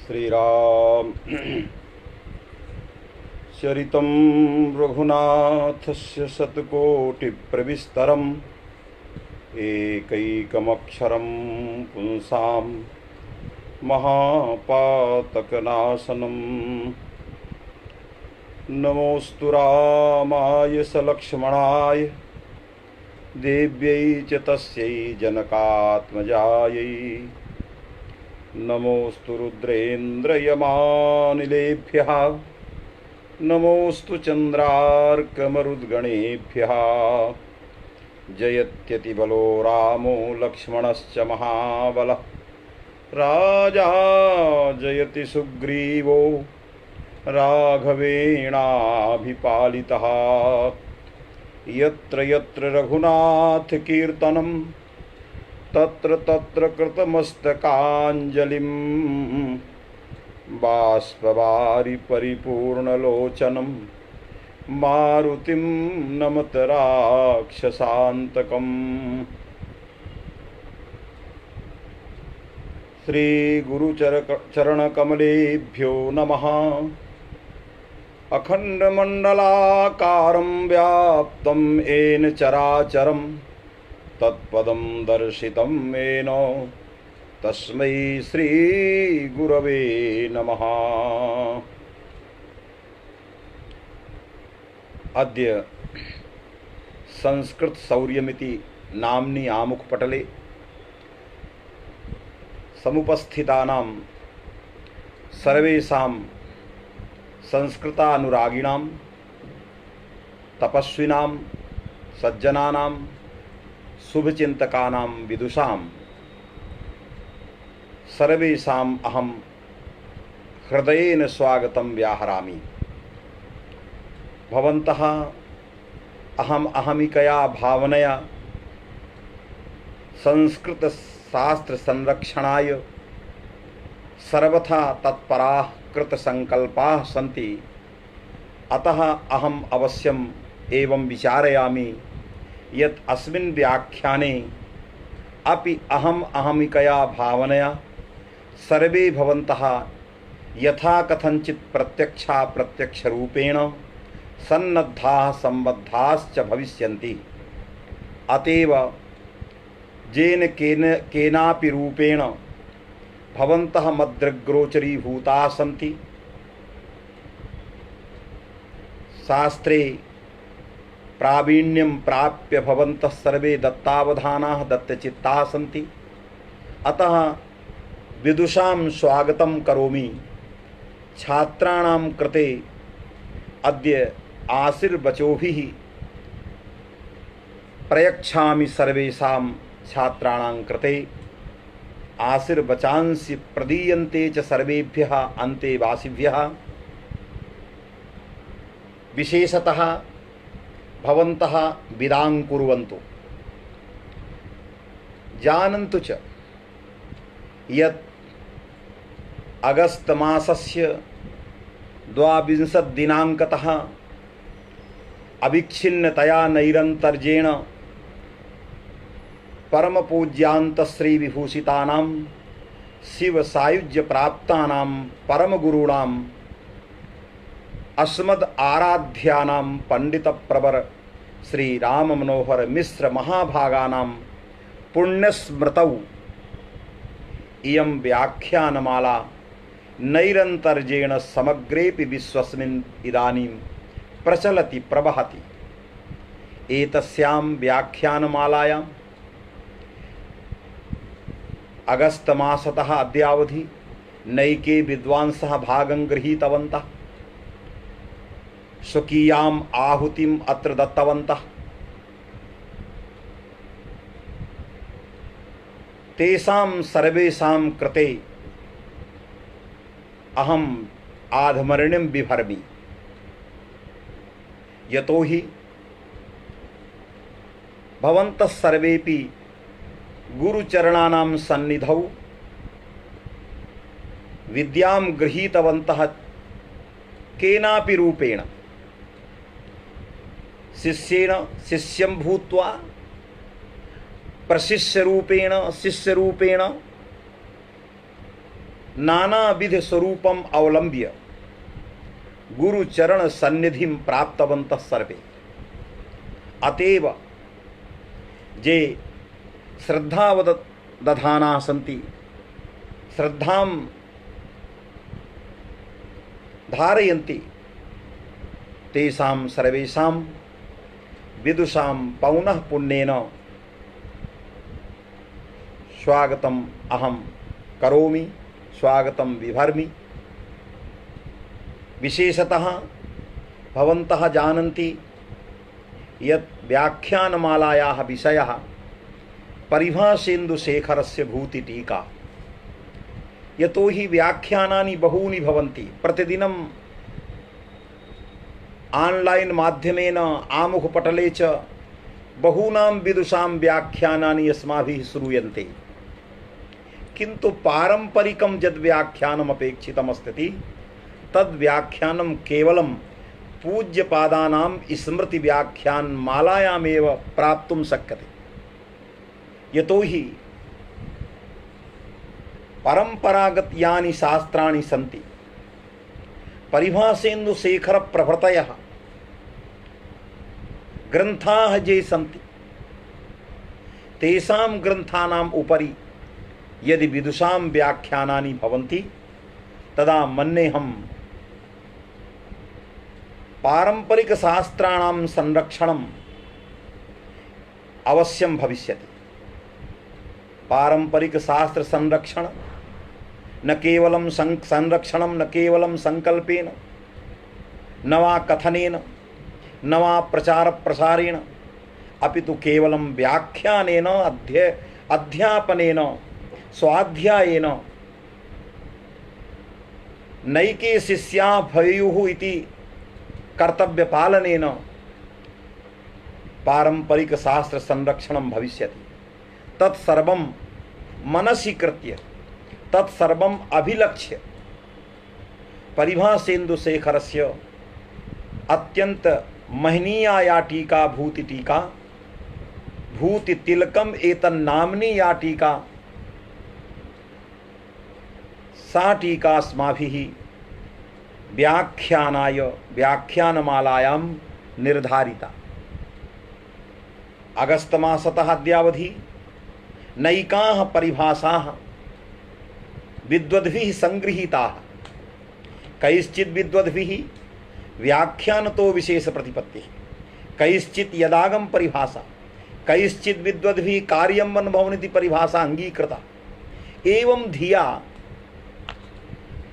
श्रीराम चरितं रघुनाथस्य शतकोटिप्रविस्तरम् एकैकमक्षरं पुंसां महापातकनाशनम् नमोऽस्तु रामाय सलक्ष्मणाय देव्यै च तस्यै जनकात्मजायै नमोऽस्तु रुद्रेन्द्रयमानिलेभ्यः नमोऽस्तु चन्द्रार्कमरुद्गणेभ्यः जयत्यतिबलो रामो लक्ष्मणश्च महाबलः राजा जयति सुग्रीवो राघवेणाभिपालितः यत्र यत्र रघुनाथकीर्तनं तत्र तत्र कृतमस्तकाञ्जलिं बाष्पवारि परिपूर्णलोचनं मारुतिं नमत राक्षसान्तकम्। श्रीगुरुचरणकमलेभ्यो नमः। अखण्डमण्डलाकारं व्याप्तं येन चराचरं तत्पदं दर्शितं येन तस्मै श्रीगुरवे नमः। अद्य संस्कृतशौर्यमिति नाम्नि आमुखपटले समुपस्थितानां सर्वेषां संस्कृतानुरागिणां तपस्विनां सज्जनानां शुभचिन्तकानां विदुषां सर्वेषाम् अहं हृदयेन स्वागतं व्याहरामि। भवन्तः अहमिकया भावनया संस्कृतशास्त्रसंरक्षणाय सर्वथा तत्पराः कृतसंकल्पाः सन्ति। अतः अहम् अवश्यम् एवं विचारयामि यत् अस्मिन् व्याख्याने अपि अहमिकया भावनया सर्वे भवन्तः यथा कथञ्चित् प्रत्यक्षरूपेण सन्नद्धाः सम्बद्धाश्च भविष्यन्ति। अतएव येन केनापि रूपेण भवन्तः मद्दृग्गोचरीभूताः सन्ति। शास्त्रे प्रावीण्यं प्राप्य भवन्तः सर्वे दत्तावधानाः दत्तचित्ताः सन्ति। अतः विदुषां स्वागतं करोमि। छात्राणां कृते अद्य आशीर्वचोभिः प्रयच्छामि। सर्वेषां छात्राणां कृते आशीर्वचांसि प्रदीयन्ते च सर्वेभ्यः अन्तेवासिभ्यः। विशेषतः भवन्तः विदां कुर्वन्तु। जानन्तु च यत् अगस्त मासस्य 22 दिनाङ्कतः अविच्छिन्नतया नैरन्तर्येण परमपूज्यान्तश्रीविभूषितानां शिवसायुज्यप्राप्तानां परमगुरूणां अस्मद् आराध्यानां पंडितप्रवर श्री राम मनोहर मिश्र महाभागानां पुण्यस्मृतौ इयं व्याख्यानमाला नैरन्तर्येण समग्रेपि विश्वस्मिन् इदानीं प्रचलति प्रवहति। एतस्यां व्याख्यानमालायां अगस्त मासतः अद्यावधि नैके विद्वांसः भागं गृहीतवन्तः, स्वकीयाम् आहुतिम् अत्र दत्तवन्तः। तेषां सर्वेषां कृते अहम् आधमर्णिं बिभर्मि। यतोहि भवन्तः सर्वेपि गुरुचरणानां सन्निधौ विद्यां गृहीतवन्तः। केनापि रूपेण शिष्यं भूत्वा प्रशिष्यरूपेण शिष्यरूपेण नानाविध स्वरूपम अवलंब्य गुरुचरण सन्निधिम प्राप्तवन्तः सर्वे। अतएव जे श्रद्धावदधाना सन्ति, श्रद्धां धारयन्ति, तेषां सर्वेषां विदुषां पौनः पुण्येन स्वागतम अहम करोमि, स्वागतम विभर्मि। विशेषतः भवन्तः जानन्ति यत् व्याख्यानमालायाः विषयः परिभाषेन्दुशेखरस्य भूतिटीका। यतो हि व्याख्यानानि बहूनि भवन्ति, प्रतिदिनं आन्लैन् माध्यमेन आमुखपटले च बहूनां विदुषां व्याख्यानानि अस्माभिः श्रूयन्ते, किन्तु पारंपरिकं यद् व्याख्यानम् अपेक्षितमस्ति तद् व्याख्यानं केवलं पूज्यपादानां स्मृति व्याख्यानमालायामेव प्राप्तुं शक्यते। यतो हि परंपरागत यानि शास्त्राणि सन्ति, परिभाषेन्दुशेखर प्रभृतयः ग्रन्थाः ये सन्ति, तेषां ग्रन्थानाम् उपरि यदि विदुषां व्याख्यानानि भवन्ति तदा मन्येऽहं पारंपरिक शास्त्राणां संरक्षणम् अवश्यं भविष्यति। पारंपरिक शास्त्र संरक्षण न केवलं संरक्षणं न केवलं संकल्पेन, न वा कथनेन, न वा प्रचार प्रसारेण, अपितु केवलं व्याख्यानेन, अध्यापनेन, स्वाध्यायेन नैके शिष्या भवेयुः इति कर्तव्यपालनेन पारंपरिक शास्त्र संरक्षणं भविष्यति। तत्सर्वं मनसि कृत्य, तत्सर्वम् अभिलक्ष्य परिभाषेन्दुशेखरस्य अत्यंत महनीया या टीका भूतिटीका, भूतितिलकम एतन्नाम्नी या टीका, सा टीका अस्माभिः व्याख्यानाय व्याख्यानमालायां निर्धारिता। अगस्तमासतः अद्यावधि नैकाः परिभाषाः विद्वद्भिः संगृहीताः। कैश्चित् विद्वद्भिः व्याख्यानतो विशेष प्रतिपत्तिः, कैश्चित् यदागम परिभाषा, कैश्चित् विद्वद्भिः कार्यं अनुभवनिति परिभाषा अंगीकृता। एवं धिया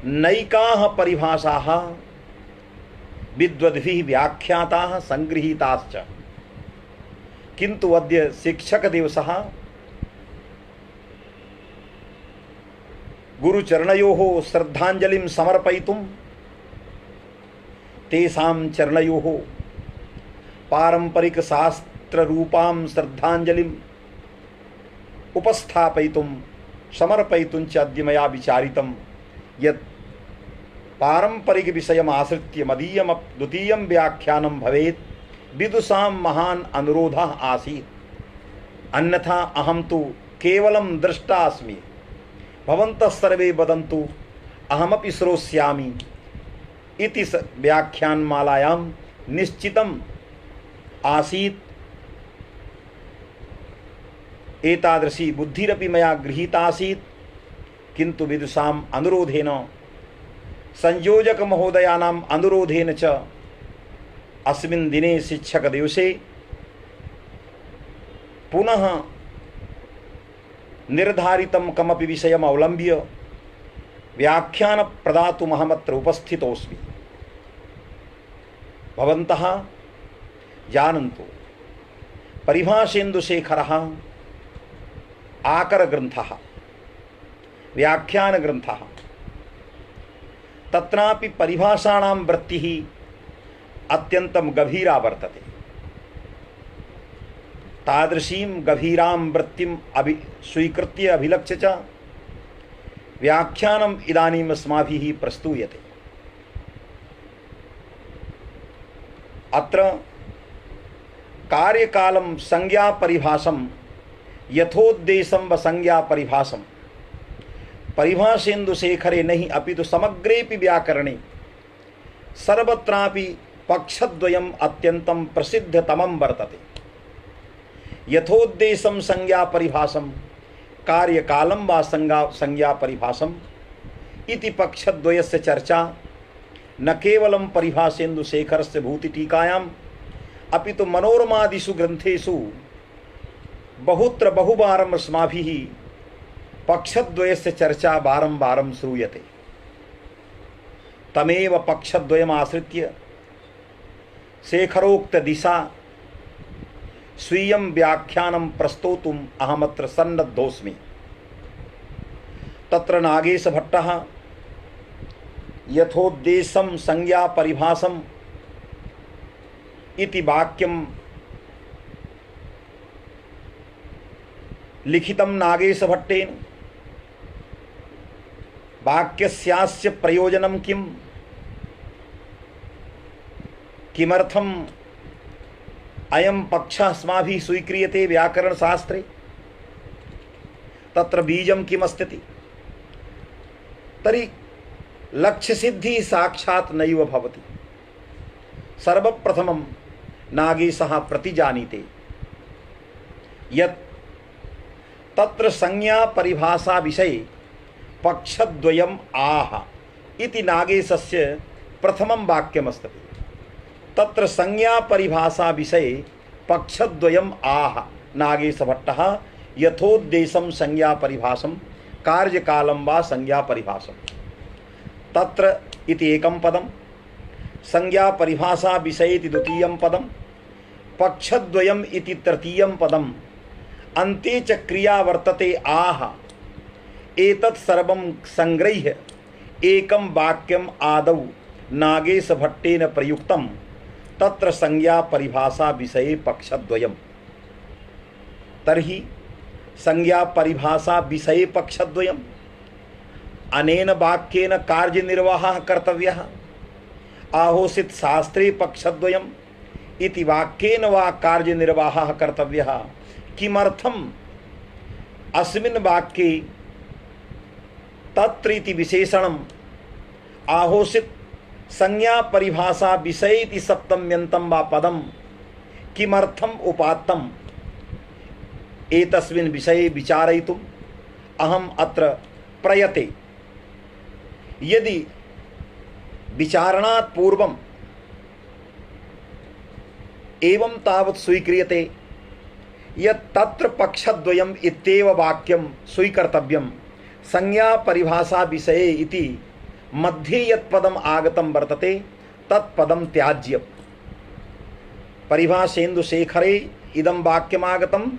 नैकाः परिभाषाः विद्वद्भिः व्याख्याताः संगृहीताश्च। किन्तु अद्य शिक्षक दिवसः। गुरुचरणयोः श्रद्धांजलिं समर्पयितुं तेषां चरणयोः पारंपरिक शास्त्र रूपां श्रद्धांजलिं उपस्थापयितुं समर्पयितुं च अद्य मया विचारितं यत् पारंपरिक विषयम् आश्रित्य मदीयं द्वितीयं व्याख्यानं भवेत्। विदुषां महान् अनुरोधः आसीत्, अन्यथा अहं तु केवलं दृष्टा अस्मि, भवन्तः सर्वे वदन्तु अहमपि श्रोष्यामि इति व्याख्यानमालायां निश्चितम् आसीत्। एतादृशी बुद्धिरपि मया गृहीता आसीत्, किन्तु विदुषाम् अनुरोधेन, संयोजक महोदयानाम् अनुरोधेन च अस्मिन् दिने शिक्षक दिवसे पुनः निर्धारितं कमपि विषयम् अवलम्ब्य व्याख्यान प्रदातुम् अहमत्र उपस्थितोऽस्मि। भवन्तः जानन्तु, परिभाषेन्दुशेखरः आकरग्रन्थः, व्याख्यानग्रन्थः, तत्रापि परिभाषाणां वृत्तिः अत्यन्तं गभीरा वर्तते। तादृशीं गभीरां वृत्तिम् स्वीकृत्य अभिलक्ष्य च व्याख्यानम् इदानीम् अस्माभिः प्रस्तूयते। अत्र कार्यकालं संज्ञापरिभाषं यथोद्देशं व संज्ञापरिभाषं परिभाषेन्दुशेखरे नहीं अपितु समग्रेपि व्याकरणे सर्वत्रापि पक्षद्वयम् अत्यन्तं प्रसिद्धतमं वर्तते। यथोद्देशं संज्ञा परिभाषं कार्यकालं वा संज्ञा परिभाषम् इति पक्षद्वयस्य चर्चा न केवलं परिभाषेन्दुशेखरस्य भूतिटीकायाम् अपितु मनोरमादिषु ग्रन्थेषु बहुत्र बहुवारम् अस्माभिः पक्षद्वयस्य चर्चा वारं श्रूयते। तमेव पक्षद्वयमाश्रित्य शेखरोक्त दिशा स्वीयं व्याख्यानं प्रस्तोतुम् अहमत्र सन्नद्धोऽस्मि। तत्र नागेशभट्टः यथोद्देशं संज्ञा परिभाषम् इति वाक्यं लिखितं नागेशभट्टेन। वाक्यस्यास्य प्रयोजनं किम्, किमर्थम् अयं पक्षः अस्माभिः स्वीक्रियते व्याकरणशास्त्रे, तत्र बीजं किमस्ति। तर्हि लक्ष्यसिद्धिः साक्षात् नैव भवति। सर्वप्रथमं नागेशः प्रतिजानीते यत् तत्र संज्ञा परिभाषा विषये पक्षद्वयम् आह इति नागेशस्य प्रथमं वाक्यमस्ति। तत्र संज्ञा परिभाषा विषये पक्षद्वयम् आह नागेशभट्टः यथोद्देशं संज्ञा परिभाषं कार्यकालं वा संज्ञा परिभाषम्। तत्र इति एकं पदं, संज्ञा परिभाषा विषये इति द्वितीयं पदं, पक्षद्वयम् इति तृतीयं पदम्, अन्ते च क्रिया वर्तते आह। एतत् सर्वं संगृह्य एकं वाक्यम् आदौ नागेशभट्टेन प्रयुक्तं। तत्र संज्ञा परिभाषा विषये पक्षद्वयम्। तर्हि संज्ञा परिभाषा विषये पक्षद्वयम्। अनेन वाक्येन कार्यनिर्वाहः कर्तव्यः। आहोसित शास्त्रे पक्षद्वयम् इति वाक्येन वा कार्यनिर्वाहः कर्तव्यः। किमर्थम् अस्मिन् वाक्ये तत्र इति विशेषणम् आहोसित संज्ञा परिभाषा विषये इति सप्तम्यन्तं वा पदं किमर्थम् उपात्तम्, एतस्मिन् विषये विचारयितुम् अहम् अत्र प्रयते। यदि विचारणात् पूर्वम् एवं तावत् स्वीक्रियते यत् तत्र पक्षद्वयम् इत्येव वाक्यं स्वीकर्तव्यं, संज्ञा परिभाषा विषये इति मध्ये यत् पदम् आगतं वर्तते तत् पदं त्याज्यम्। परिभाषेन्दुशेखरे इदं वाक्यमागतं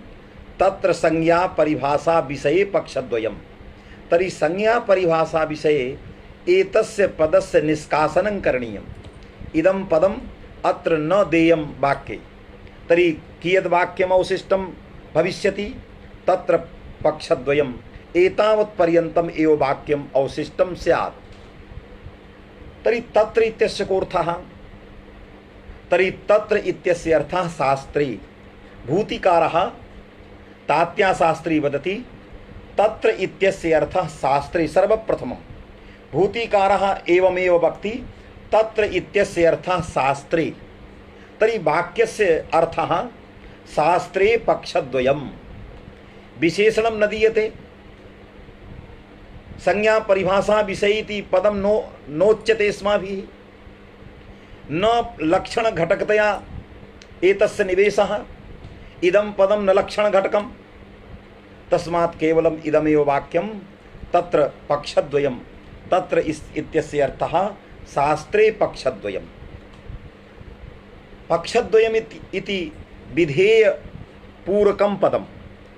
तत्र संज्ञा परिभाषा विषये पक्षद्वयम्। तर्हि संज्ञा परिभाषा विषये एतस्य पदस्य निष्कासनं करणीयम्। इदं पदम् अत्र न देयं वाक्ये। तर्हि कियद् वाक्यम् अवशिष्टं भविष्यति, तत्र पक्षद्वयम् एतावत् पर्यन्तम् एव वाक्यम् अवशिष्टं स्यात्। तर्हि तत्र इत्यस्य कोऽर्थः? तर्हि तत्र इत्यस्य अर्थः शास्त्रे। भूतिकारः तात्याशास्त्री वदति तत्र इत्यस्य अर्थः शास्त्रे। सर्वप्रथमं भूतिकारः एवमेव वक्ति तत्र इत्यस्य अर्थः शास्त्रे। तर्हि वाक्यस्य अर्थः शास्त्रे पक्षद्वयम्। विशेषणं न दीयते। संज्ञा परिभाषा विषये इति पदं नोच्यते अस्माभिः। न लक्षणघटकतया एतस्य निवेशः। इदं पदं न लक्षणघटकं। तस्मात् केवलम् इदमेव वाक्यं तत्र पक्षद्वयम्। तत्र इत्यस्य अर्थः शास्त्रे पक्षद्वयम्। पक्षद्वयम् इति विधेय पूरकं पदं।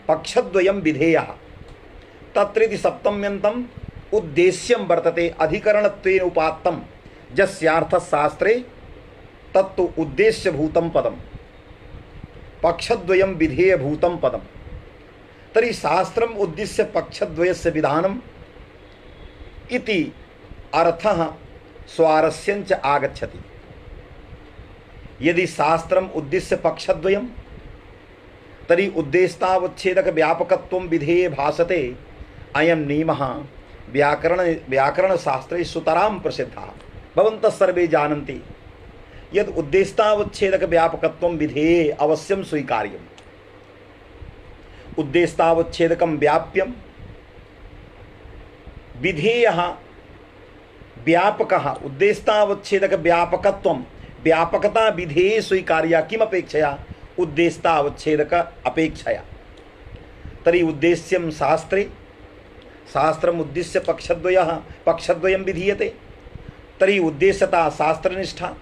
पक्षद्वयं विधेयः। तत्र इति सप्तम्यन्तम् उद्देश्यं वर्तते अधिकरणत्वेन उपात्तं यस्यार्थः शास्त्रे तत्तु उद्देश्यभूतं पदं। पक्षद्वयं विधेयभूतं पदं। तर्हि शास्त्रम् उद्दिश्य पक्षद्वयस्य विधानम् इति अर्थः स्वारस्यञ्च आगच्छति। यदि शास्त्रम् उद्दिश्य पक्षद्वयं तर्हि उद्देशतावच्छेदक व्यापकत्वं विधेये भासते। अयं नियमः व्याकरणशास्त्रे सुतरां प्रसिद्धाः। भवन्तः सर्वे जानन्ति यद् उद्देशतावच्छेदकव्यापकत्वं विधेये अवश्यं स्वीकार्यम्। उद्देशतावच्छेदकं व्याप्यं विधेयः व्यापकः। उद्देशतावच्छेदकव्यापकत्वं व्यापकता विधेये स्वीकार्या किमपेक्षया? उद्देशतावच्छेदक अपेक्षया। तर्हि उद्देश्यं शास्त्रे, शास्त्रम् उद्दिश्य पक्षद्वयं विधीयते। तर्हि उद्देश्यता शास्त्रनिष्ठा,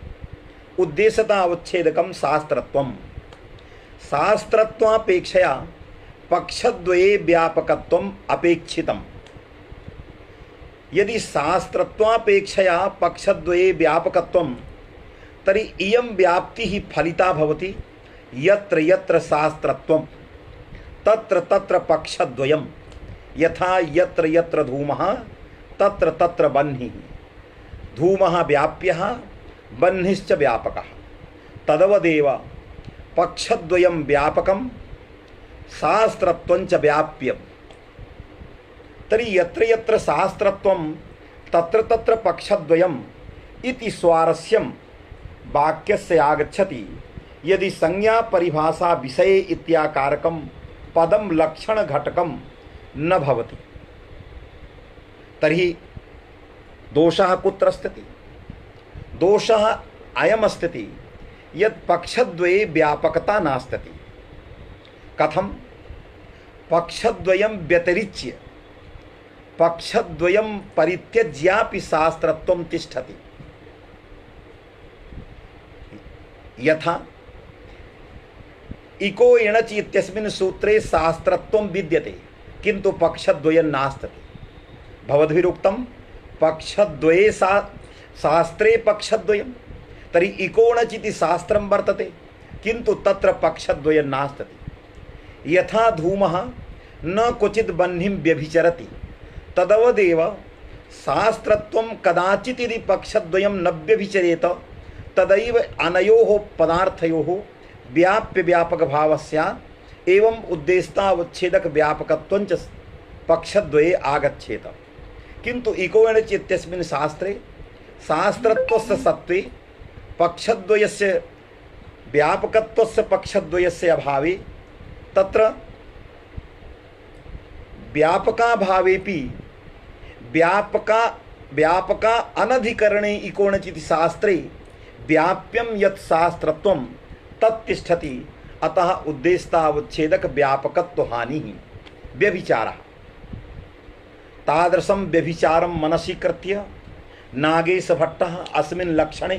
उद्देश्यतावच्छेदकं शास्त्रत्वं। शास्त्रत्वापेक्षया पक्षद्वये व्यापकत्वम् अपेक्षितम्। यदि शास्त्रत्वापेक्षया पक्षद्वये व्यापकत्वं, तर्हि इयं व्याप्तिः फलिता भवति। यत्र यत्र शास्त्रत्वं तत्र तत्र पक्षद्वयम्। यथा यत्र यत्र धूमः तत्र तत्र बह्निः। धूमः व्याप्यः, बह्निश्च व्यापकः। तदवदेव पक्षद्वयं व्यापकं, शास्त्रत्वं च व्याप्यम्। तर्हि यत्र यत्र शास्त्रत्वं तत्र तत्र पक्षद्वयम् इति स्वारस्यं वाक्यस्य आगच्छति। यदि संज्ञा परिभाषा विषये इत्याकारकं पदं लक्षण घटकं न भवति, तर्हि दोषः कुत्र अस्ति? दोषः अयमस्ति यत् पक्षद्वये व्यापकता नास्ति। कथं? पक्षद्वयं व्यतिरिच्य पक्षद्वयं परित्यज्यापि शास्त्रत्वं तिष्ठति। यथा इको एणच इत्यस्मिन् सूत्रे शास्त्रत्वं विद्यते किन्तु पक्षद्वयं नास्ति। भवद्भिरुक्तं पक्षद्वये शास्त्रे पक्षद्वयं, तर्हि इकोणच इति शास्त्रं वर्तते किन्तु तत्र पक्षद्वयं नास्ति। यथा धूमः न क्वचित् बह्निं व्यभिचरति, तदवदेव शास्त्रत्वं कदाचित् यदि पक्षद्वयं न व्यभिचरेत, तदैव अनयोः पदार्थयोः व्याप्य व्यापक भाव स्यात्। एवं उद्देशतावच्छेदक व्यापकत्वं च पक्षद्वये आगच्छेत। किन्तु इकोणच इत्यस्मिन् शास्त्रे शास्त्रत्वस्य सत्त्वे पक्षद्वयस्य व्यापकत्वस्य पक्षद्वयस्य अभावे तत्र व्यापकाभावेपि व्यापका अनधिकरणे इकोणचिति शास्त्रे व्याप्यं यत् शास्त्रत्वं तत्तिष्ठति। अतः उद्देशतावच्छेदक व्यापकत्व हानिः व्यभिचारः। तादृशं व्यभिचारं मनसि कृत्य नागेशभट्टः अस्मिन् लक्षणे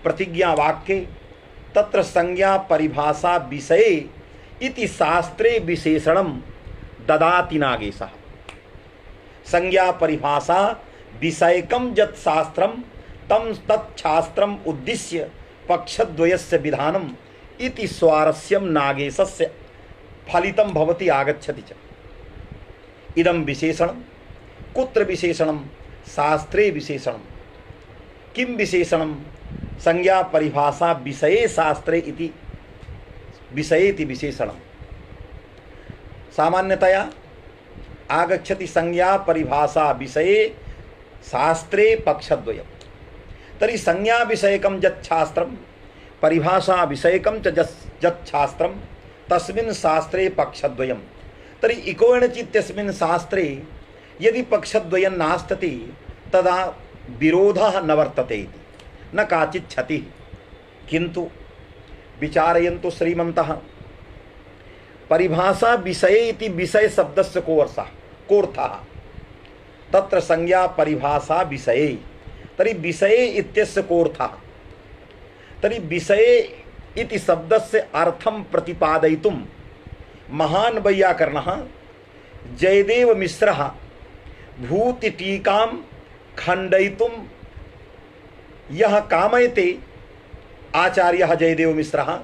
प्रतिज्ञावाक्ये तत्र संज्ञा परिभाषा विषये इति शास्त्रे विशेषणं ददाति नागेशः। संज्ञा परिभाषा विषयकं यत् शास्त्रं तं तच्छास्त्रम् उद्दिश्य पक्षद्वयस्य विधानम् इति स्वारस्यं नागेशस्य फलितं भवति, आगच्छति च। इदं विशेषणं कुत्र विशेषणं? शास्त्रे विशेषणं। किं विशेषणं? संज्ञा परिभाषा विषये शास्त्रे इति विषयेति विशेषणं। सामान्यतया आगच्छति संज्ञा परिभाषा विषये शास्त्रे पक्षद्वयम्। तर्हि संज्ञा विषयकं यत् शास्त्रं परिभाषा विषयकं च यत् शास्त्रं तस्मिन् शास्त्रे पक्षद्वयम्। तर्हि इकोणच इत्यस्मिन् शास्त्रे यदि पक्षद्वयं नास्ति तदा विरोधः न वर्तते इति, न काचित् क्षतिः। किन्तु विचारयन्तु श्रीमन्तः, परिभाषा विषये इति विषय शब्दस्य कोऽर्थः? तत्र संज्ञा परिभाषा विषये, तर्हि विषये इत्यस्य कोऽर्थः? तर्हि विषये इति शब्दस्य अर्थं प्रतिपादयितुं महान् वैयाकरणः जयदेव मिश्रः भूतिटीकां खण्डयितुं यः कामयते आचार्यः जयदेव मिश्रः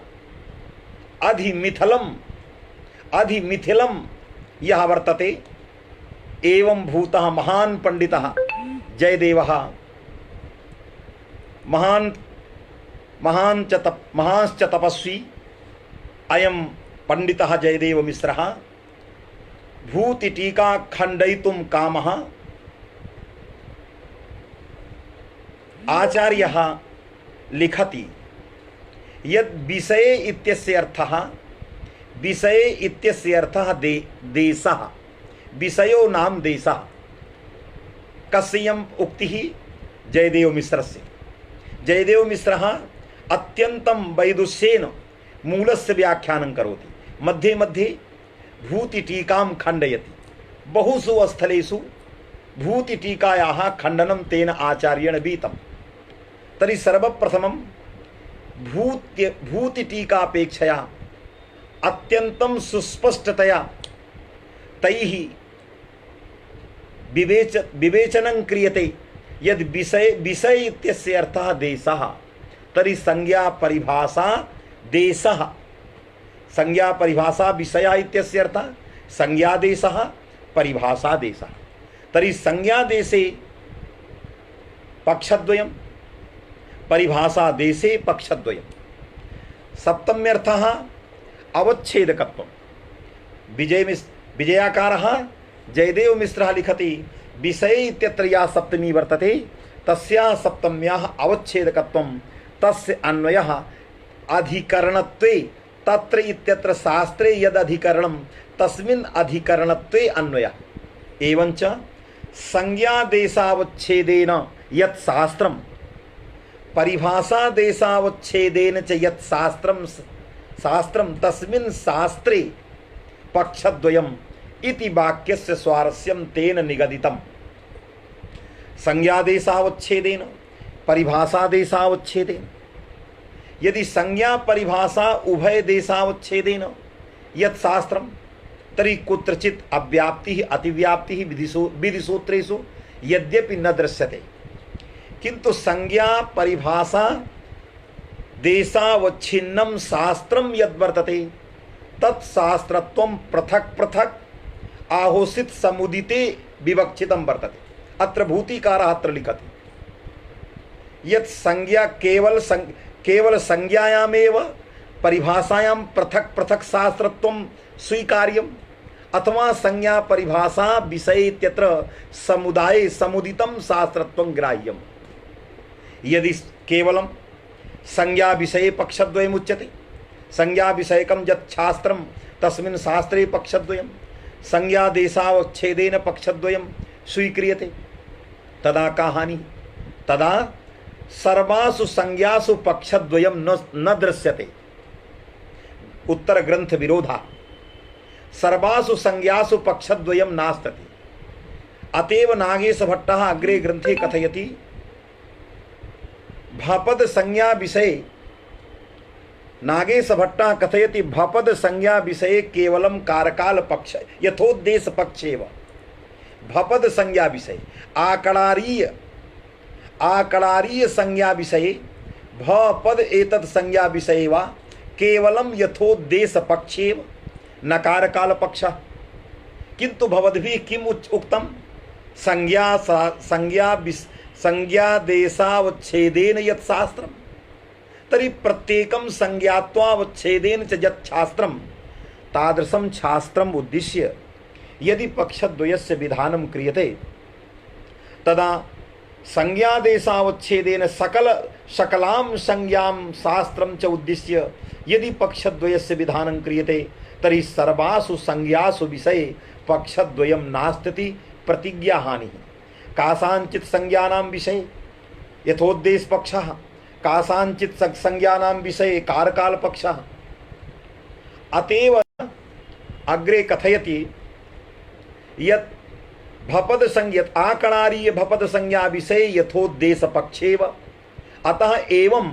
अधिमिथिलं यः वर्तते एवं भूतः महान् पंडितः जयदेवः महांश्च तपस्वी अयं पंडितः जयदेव मिश्रः भूतिटीका खण्डयितुं कामः आचार्यः लिखति यद् विषये इत्यस्य अर्थः विषये इत्यस्य अर्थः देशः विषयो नाम देशः। कस्यम् उक्तिः? जयदेव मिश्रस्य। जयदेव मिश्रः अत्यन्तं वैदुष्येन मूलस्य व्याख्यानं करोति, मध्ये मध्ये भूतिटीकां खण्डयति। बहुषु स्थलेषु भूतिटीकायाः खण्डनं तेन आचार्येण विहितं। तर्हि सर्वप्रथमं भूतिटीकापेक्षया अत्यन्तं सुस्पष्टतया तैः विवेचनं क्रियते यद् विषय इत्यस्य अर्थः देशः, तर्हि संज्ञा परिभाषा देशः। संज्ञा परिभाषा विषय इत्यस्य अर्थः संज्ञादेशः परिभाषा देशः। तर्हि संज्ञादेशे पक्षद्वयं परिभाषा देशे पक्षद्वयं। सप्तम्यर्थः अवच्छेदकत्वं। विजयाकारः जयदेव मिश्रः लिखति विषये इत्यत्र या सप्तमी वर्तते तस्याः सप्तम्याः अवच्छेदकत्वं तस्य अन्वयः अधिकरणत्वे तत्र इत्यत्र शास्त्रे यद् अधिकरणं तस्मिन् अधिकरणत्वे अन्वयः। एवञ्च संज्ञादेशावच्छेदेन यत् शास्त्रं परिभाषादेशावच्छेदेन च यत् शास्त्रं तस्मिन् शास्त्रे पक्षद्वयम् इति वाक्यस्य स्वारस्यं तेन निगदितम्। संज्ञादेशावच्छेदेन परिभाषादेशावच्छेदेन यदि संज्ञा परिभाषा उभय देशावच्छेदेन यत् शास्त्रं तर्हि कुत्रचित् अव्याप्तिः अतिव्याप्तिः विधिसूत्रेषु यद्यपि न दृश्यते, किन्तु संज्ञा परिभाषा देशावच्छिन्नं शास्त्रं यद्वर्तते तत्शास्त्रत्वं पृथक् पृथक् आहोषित समुदिते विवक्षितं वर्तते। अत्र भूतिकारः अत्र लिखति यत् संज्ञा केवल संज्ञायामेव परिभाषायां पृथक् पृथक् शास्त्रत्वं स्वीकार्यम् अथवा संज्ञा परिभाषा विषय इत्यत्र समुदाये समुदितं शास्त्रत्वं ग्राह्यम्। यदि केवलं संज्ञा विषये पक्षद्वयम् उच्यते, संज्ञा विषयकं यत् शास्त्रं तस्मिन् शास्त्रे पक्षद्वयं संज्ञादेशावच्छेदेन पक्षद्वयं स्वीक्रियते, तदा का हानि? तदा सर्वासु संज्ञासु पक्षद्वयं न दृश्यते। उत्तर ग्रंथ विरोधा सर्वासु संज्ञासु पक्षद्वयं नास्ति। अतएव नागेश भट्टः अग्रे ग्रंथे कथयति भपद संज्ञा विषये नागेश भट्टः कथयति भपद संज्ञा विषये केवलं कारकाल पक्ष यथोद्देश पक्षेव। भपद संज्ञा विषये आकडारीय संज्ञा विषये भपद एतत् संज्ञा विषये वा केवलं यथोद्देश पक्षेव न कारकाल पक्षः। किन्तु भवद्भिः किम् उक्तं? संज्ञादेशावच्छेदेन यत् शास्त्रं तर्हि प्रत्येकं संज्ञात्वावच्छेदेन च यत् शास्त्रं तादृशं शास्त्रम् उद्दिश्य यदि पक्षद्वयस्य विधानं क्रियते तदा संज्ञादेशावच्छेदेन सकलां संज्ञां शास्त्रं च उद्दिश्य यदि पक्षद्वयस्य विधानं क्रियते तर्हि सर्वासु संज्ञासु विषये पक्षद्वयं नास्ति प्रतिज्ञाहानिः। कासाञ्चित् संज्ञानां विषये यथोद्देश पक्षः, कासाञ्चित् संज्ञानां विषये कारकाल पक्षः। अतएव अग्रे कथयति यत् भपद संज्ञा आकणारीय भपद संज्ञा विषये यथोद्देश पक्षेव। अतः एवं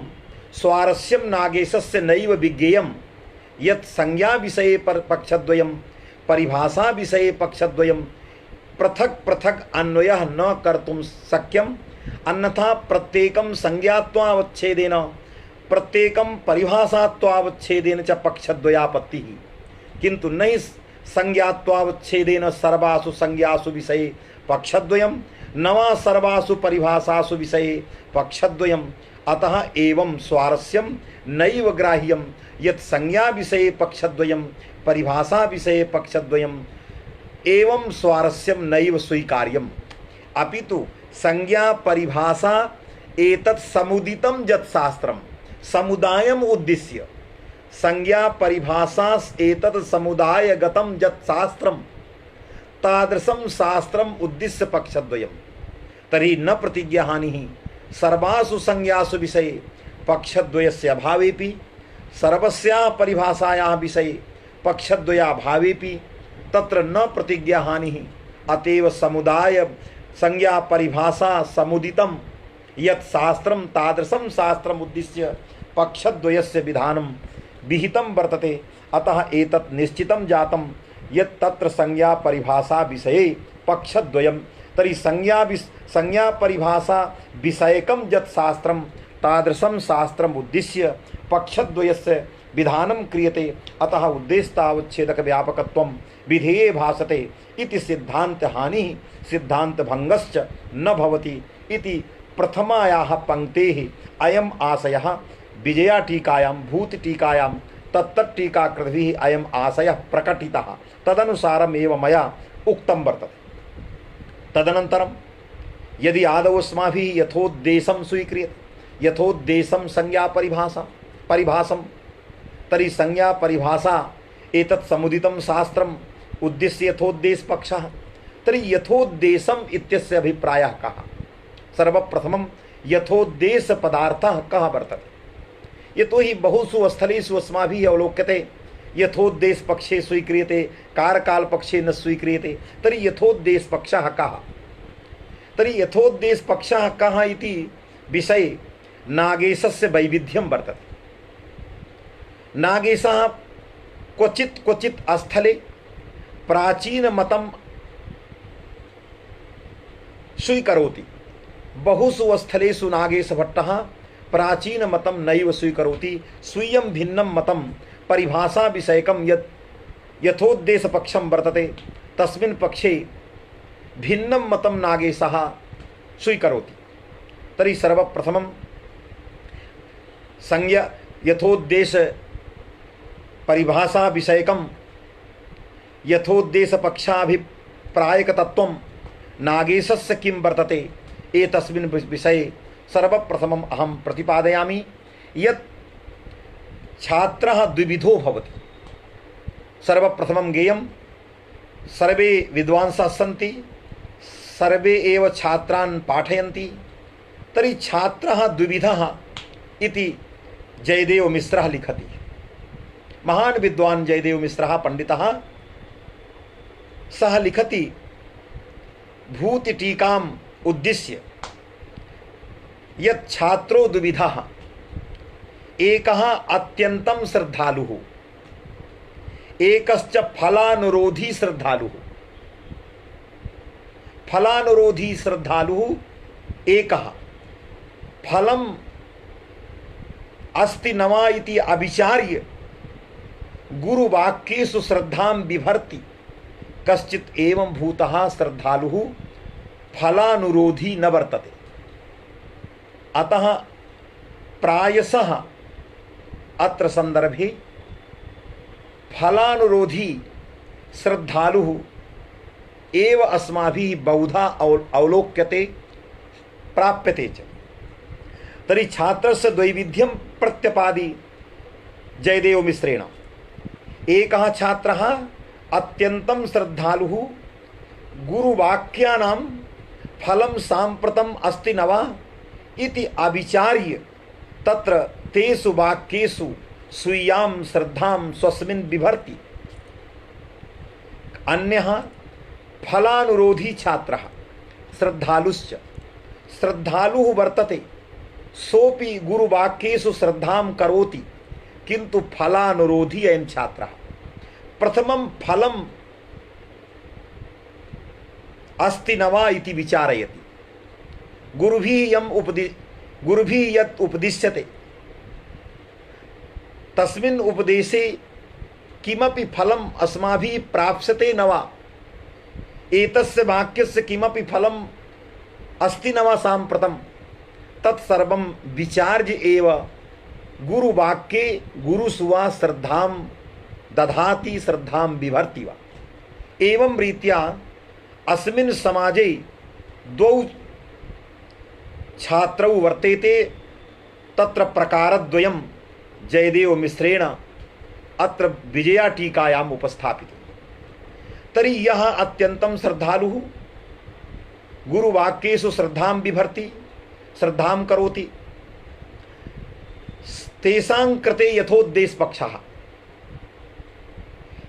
स्वारस्यं नागेशस्य नैव विज्ञेयं यत् संज्ञा विषये पक्षद्वयं परिभाषा विषये पक्षद्वयं पृथक् पृथक् अन्वयः न कर्तुं शक्यम्। अन्यथा प्रत्येकं संज्ञात्वावच्छेदेन प्रत्येकं परिभाषात्वावच्छेदेन च पक्षद्वयापत्तिः। किन्तु न हि संज्ञात्वावच्छेदेन सर्वासु संज्ञासु विषये पक्षद्वयं न वा सर्वासु परिभाषासु विषये पक्षद्वयम्। अतः एवं स्वारस्यं नैव ग्राह्यं यत् संज्ञा विषये पक्षद्वयं परिभाषा विषये पक्षद्वयम् एवं स्वारस्यं नैव स्वीकार्यम्। अपितु संज्ञा परिभाषा एतत् समुदितं यत् शास्त्रम समुदायम उद्दिश्य संज्ञा परिभाषा एतत् समुदायगतं यत् शास्त्रम तादृशं शास्त्रम उद्दिश्य पक्षद्वयम् तर्हि न प्रतिज्ञाहानिः सर्वासु संज्ञासु विषये पक्षद्वयस्य अभावेपि सर्वस्याः परिभाषायाः विषये पक्षद्वयाभावेपि तत्र न प्रतिज्ञाहानिः अतएव समुदाय संज्ञा परिभाषा समुदितं यत् शास्त्रं तादृशं शास्त्रम् उद्दिश्य पक्षद्वयस्य विधानं विहितं वर्तते। अतः एतत् निश्चितं जातं यत् तत्र संज्ञा परिभाषा विषये पक्षद्वयं तर्हि संज्ञा परिभाषा विषयकं यत् शास्त्रं तादृशं शास्त्रम् उद्दिश्य पक्षद्वयस्य विधानं क्रियते। अतः उद्देश्यतावच्छेदक व्यापकत्वं विधेये भासते इति सिद्धांत हानि सिद्धांत भंगश्च न भवति इति प्रथमायाः पंक्तेः अयम् आशयः विजया टीकायां भूति टीकायां तत्तत् टीकाकृतिभिः अयम् आशयः प्रकटितः तदनुसारमेव मया उक्तं वर्तते। तदनन्तरं यदि आदौ अस्माभिः यथोद्देशं स्वीक्रियते यथोद्देशं संज्ञा परिभाषं तर्हि संज्ञा परिभाषा एतत् समुदितं शास्त्रम् उद्दिश्य यथोद्देश पक्षः तर्हि यथोद्देशम् इत्यस्य अभिप्रायः कः। सर्वप्रथमं यथोद्देश पदार्थः कः वर्तते। यतो हि बहुषु स्थलेषु अस्माभिः अवलोक्यते यथोद्देश पक्षे स्वीक्रियते कारकाल पक्षे न स्वीक्रियते तर्हि यथोद्देश पक्षः कः। तर्हि यथोद्देश पक्षः कः इति विषये नागेशस्य वैविध्यं वर्तते। नागेशः क्वचित् स्थले प्राचीनमतं स्वीकरोति बहुषु स्थलेषु नागेशभट्टः प्राचीनमतं नैव स्वीकरोति स्वीयं भिन्नं मतं परिभाषा विषयकं यत् यथोद्देशपक्षं वर्तते तस्मिन् पक्षे भिन्नं मतं नागेशः स्वीकरोति। तर्हि सर्वप्रथमं संज्ञा यथोद्देश परिभाषा विषयकं यथोद्देशपक्षाभिप्रायकतत्त्वं नागेशस्य किं वर्तते एतस्मिन् विषये सर्वप्रथमम् अहं प्रतिपादयामि यत् छात्रः द्विविधो भवति। सर्वप्रथमं ज्ञेयं सर्वे विद्वांसः सन्ति सर्वे एव छात्रान् पाठयन्ति तर्हि छात्रः द्विविधः इति जयदेव मिश्रः लिखति। महान् विद्वान् जयदेव मिश्रः पंडितः सः लिखति भूति टीकाम् उद्दिश्य यत् छात्रो द्विविधः एकः अत्यन्तं श्रद्धालुः एकश्च फलानुरोधी श्रद्धालुः। फलानुरोधी श्रद्धालुः एकः फलम् अस्ति न वा इति अविचार्य गुरुवाक्येषु श्रद्धां बिभर्ति। कश्चित् एवं भूतः श्रद्धालुः फलानुरोधी न वर्तते। अतः प्रायशः अत्र संदर्भे फलानुरोधी श्रद्धालुः एव अस्माभिः बहुधा अवलोक्यते प्राप्यते च। तर्हि छात्रस्य द्वैविध्यं प्रत्यपादि जयदेव मिश्रेण। एकः छात्रः अत्यन्तं श्रद्धालुः गुरुवाक्यानां फलं साम्प्रतम् अस्ति न वा इति अविचार्य तत्र तेषु वाक्येषु स्वीयां श्रद्धां स्वस्मिन् बिभर्ति। अन्यः फलानुरोधी छात्रः श्रद्धालुश्च श्रद्धालुः वर्तते सोपि गुरुवाक्येषु श्रद्धां करोति किन्तु फलानुरोधी अयं छात्रः। प्रथमं फलम् अस्ति न वा इति विचारयति। गुरुभिः यत् उपदिश्यते तस्मिन् उपदेशे किमपि फलम् अस्माभिः प्राप्स्यते न वा एतस्य वाक्यस्य किमपि फलम् अस्ति न वा साम्प्रतं तत्सर्वं विचार्य एव गुरुवाक्ये गुरुसुवा श्रद्धां दधाति श्रद्धां बिभर्ति वा। एवं रीत्या अस्मिन् समाजे द्वौ छात्रौ वर्तेते तत्र प्रकारद्वयं जयदेव मिश्रेण अत्र विजया टीकायाम् उपस्थापित। तर्हि यः अत्यन्तं श्रद्धालुः गुरुवाक्येषु श्रद्धां बिभर्ति, श्रद्धां करोति, तेषां कृते यथोद्देशपक्षः,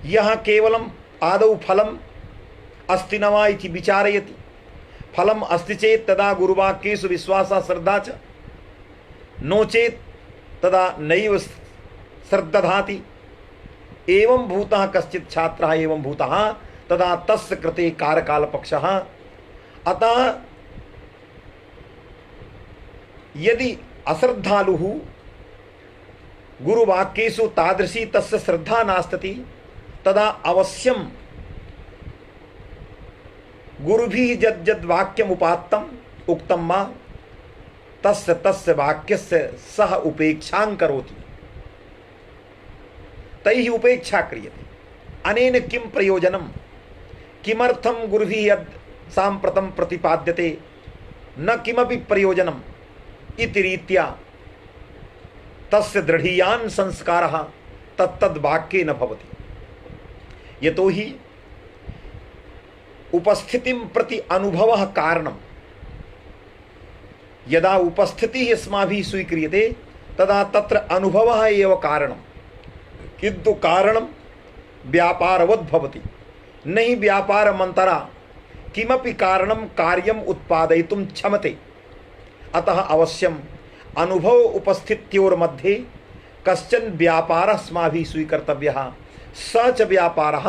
यः केवलम् आदौ फलम् अस्ति न वा इति विचारयति, फलम् अस्ति चेत् तदा गुरुवाक्येषु विश्वासः श्रद्धा च, नो चेत् तदा नैव श्रद्दधाति। एवं भूतः कश्चित् छात्रः एवं भूतः तदा तस्य कृते कारकालपक्षः। अतः यदि अश्रद्धालुः गुरुवाक्येषु तादृशी तस्य श्रद्धा नास्ति तदा अवश्यं गुरुभिः यद्यद् वाक्यम् उपात्तम् उक्तं मा तस्य तस्य वाक्यस्य सः उपेक्षां करोति, तैः उपेक्षा क्रियते। अनेन किं प्रयोजनं, किमर्थं गुरुभिः यद् साम्प्रतं प्रतिपाद्यते न किमपि प्रयोजनम् इति रीत्या तस्य दृढीयान् संस्कारः तत्तद् वाक्ये न भवति। यतोहि उपस्थितिं प्रति अनुभवः कारणं। यदा उपस्थितिः अस्माभिः स्वीक्रियते तदा तत्र अनुभवः एव कारणं, किन्तु कारणं व्यापारवत् भवति। न हि व्यापारमन्तरा किमपि कारणं कार्यम् उत्पादयितुं क्षमते। अतः अवश्यम् अनुभव उपस्थित्योर्मध्ये कश्चन व्यापारः अस्माभिः स्वीकर्तव्यः, स च व्यापारः